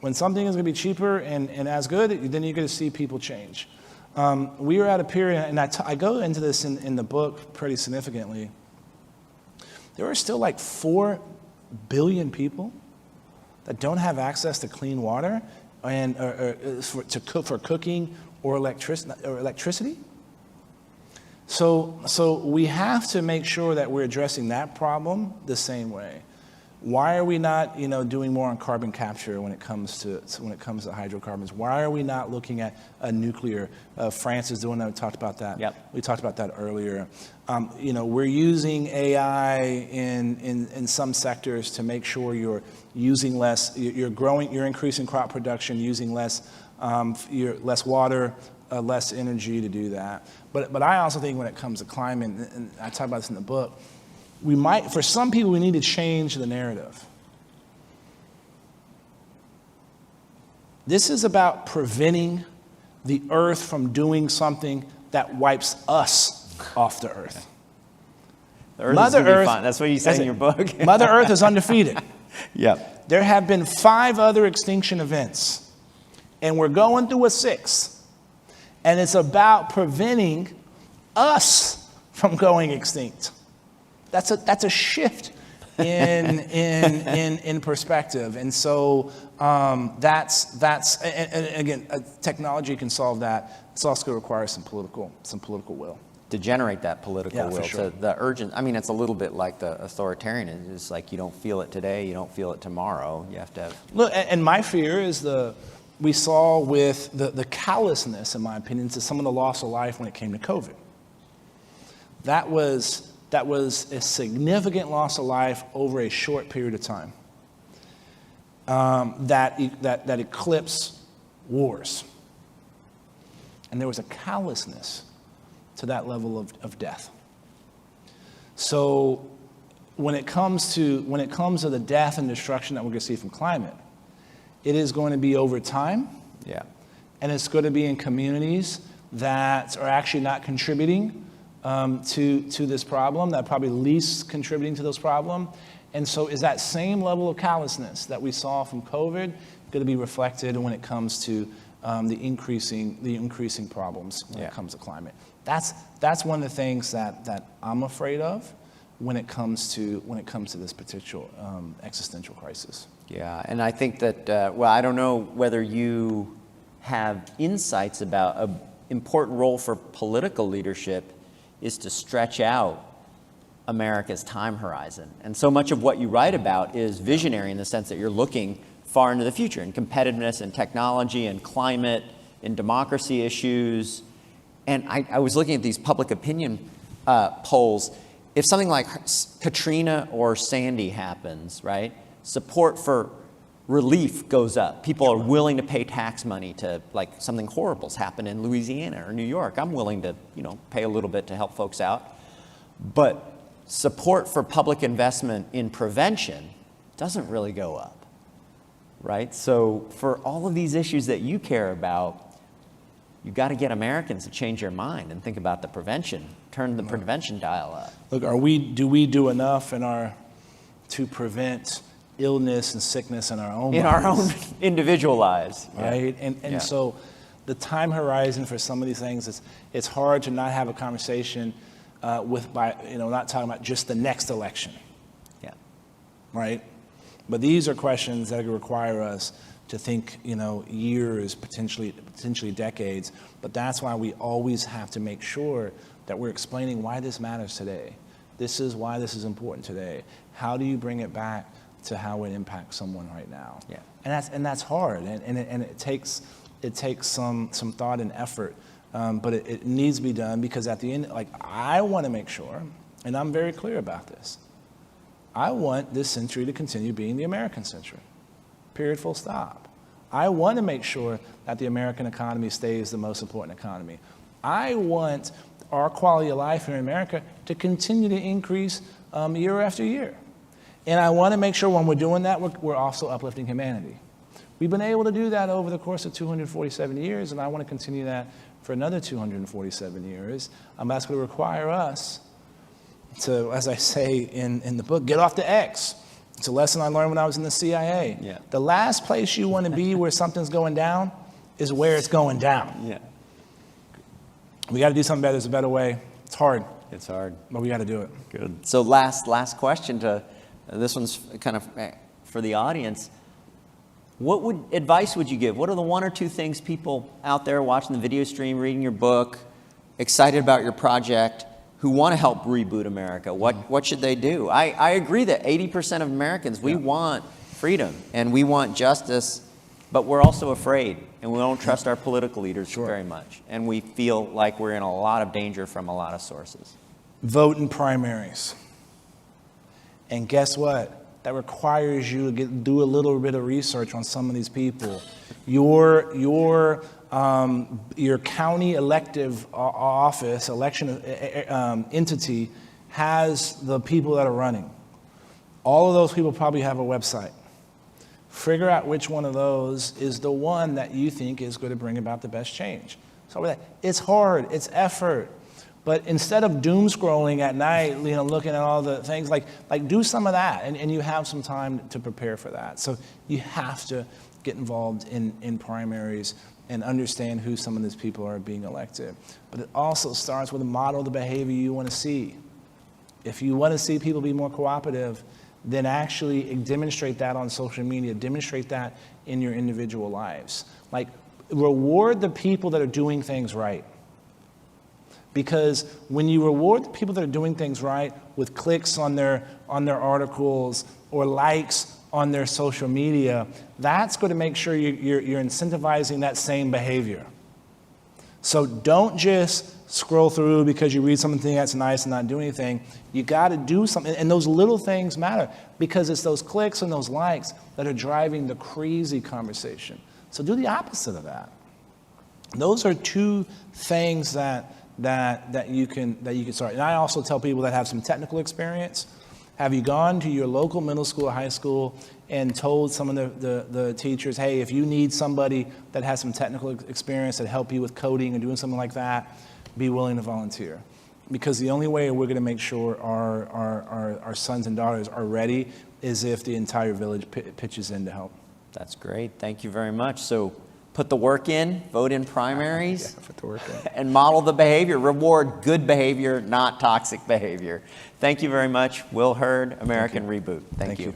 When something is going to be cheaper and as good, then you're going to see people change. We are at a period, and I go into this in the book pretty significantly. There are still like 4 billion people that don't have access to clean water and for cooking or electricity. So we have to make sure that we're addressing that problem the same way. Why are we not, doing more on carbon capture when it comes to hydrocarbons? Why are we not looking at nuclear? France is doing that. We talked about that. Yep. We talked about that earlier. We're using AI in some sectors to make sure you're using less. You're increasing crop production, using less water, less energy to do that. But I also think when it comes to climate, and I talk about this in the book, for some people, we need to change the narrative. This is about preventing the earth from doing something that wipes us off the earth. The earth Mother is gonna be Earth, fine. That's what you say in your book. Mother Earth is undefeated. Yep. There have been 5 other extinction events, and we're going through a 6th. And it's about preventing us from going extinct. That's a shift in perspective, and so that's and again, technology can solve that. It's also going to require some political will To generate that political will, for sure. to the urgent. I mean, it's a little bit like the authoritarian. It's like you don't feel it today, you don't feel it tomorrow. You have to have. Look, and my fear is we saw with the callousness, in my opinion, to some of the loss of life when it came to COVID. That was a significant loss of life over a short period of time that eclipsed wars. And there was a callousness to that level of death. So when it comes to the death and destruction that we're going to see from climate, it is going to be over time. Yeah. And it's going to be in communities that are actually not contributing to this problem, that are probably least contributing to this problem. And so is that same level of callousness that we saw from COVID going to be reflected when it comes to the increasing problems when it comes to climate? That's one of the things that I'm afraid of when it comes to this particular existential crisis. Yeah, and I think that, I don't know whether you have insights about an important role for political leadership is to stretch out America's time horizon. And so much of what you write about is visionary in the sense that you're looking far into the future in competitiveness and technology and climate and democracy issues. And I was looking at these public opinion polls. If something like Katrina or Sandy happens, right, support for relief goes up. People are willing to pay tax money to, like, something horrible's happened in Louisiana or New York. I'm willing to, pay a little bit to help folks out. But support for public investment in prevention doesn't really go up, right? So for all of these issues that you care about, you've got to get Americans to change their mind and think about the prevention, turn the prevention dial up. Look, do we do enough to prevent illness and sickness in our own bodies? In our own individual lives. Right? And so the time horizon for some of these things, it's hard to not have a conversation not talking about just the next election. Yeah. Right? But these are questions that require us to think, years, potentially decades. But that's why we always have to make sure that we're explaining why this matters today. This is why this is important today. How do you bring it back to how it impacts someone right now? Yeah. And that's hard, and it takes some thought and effort, but it needs to be done, because at the end, I want to make sure, and I'm very clear about this, I want this century to continue being the American century. Period, full stop. I want to make sure that the American economy stays the most important economy. I want our quality of life here in America to continue to increase year after year. And I want to make sure when we're doing that, we're also uplifting humanity. We've been able to do that over the course of 247 years, and I want to continue that for another 247 years. That's going to require us to, as I say in the book, get off the X. It's a lesson I learned when I was in the CIA. Yeah. The last place you want to be where something's going down is where it's going down. Yeah. We got to do something better. There's a better way. It's hard. It's hard. But we got to do it. Good. So last question this one's kind of for the audience. What advice would you give? What are the one or two things people out there watching the video stream, reading your book, excited about your project, who want to help reboot America? What should they do? I agree that 80% of Americans, we want freedom and we want justice, but we're also afraid and we don't trust our political leaders very much. And we feel like we're in a lot of danger from a lot of sources. Vote in primaries. And guess what? That requires you to do a little bit of research on some of these people. Your county elective office, election entity, has the people that are running. All of those people probably have a website. Figure out which one of those is the one that you think is going to bring about the best change. So it's hard, it's effort. But instead of doom scrolling at night, looking at all the things, like do some of that, and you have some time to prepare for that. So you have to get involved in primaries and understand who some of these people are being elected. But it also starts with a model of the behavior you want to see. If you want to see people be more cooperative, then actually demonstrate that on social media, demonstrate that in your individual lives. Reward the people that are doing things right. Because when you reward the people that are doing things right with clicks on their articles or likes on their social media, that's going to make sure you're incentivizing that same behavior. So don't just scroll through because you read something that's nice and not do anything. You got to do something, and those little things matter because it's those clicks and those likes that are driving the crazy conversation. So do the opposite of that. Those are two things that you can start. And I also tell people that have some technical experience, have you gone to your local middle school or high school and told some of the teachers, hey, if you need somebody that has some technical experience that help you with coding or doing something like that, be willing to volunteer. Because the only way we're going to make sure our sons and daughters are ready is if the entire village pitches in to help. That's great. Thank you very much. So put the work in, vote in primaries, put the work in. And model the behavior. Reward good behavior, not toxic behavior. Thank you very much. Will Hurd, American Reboot. Thank you.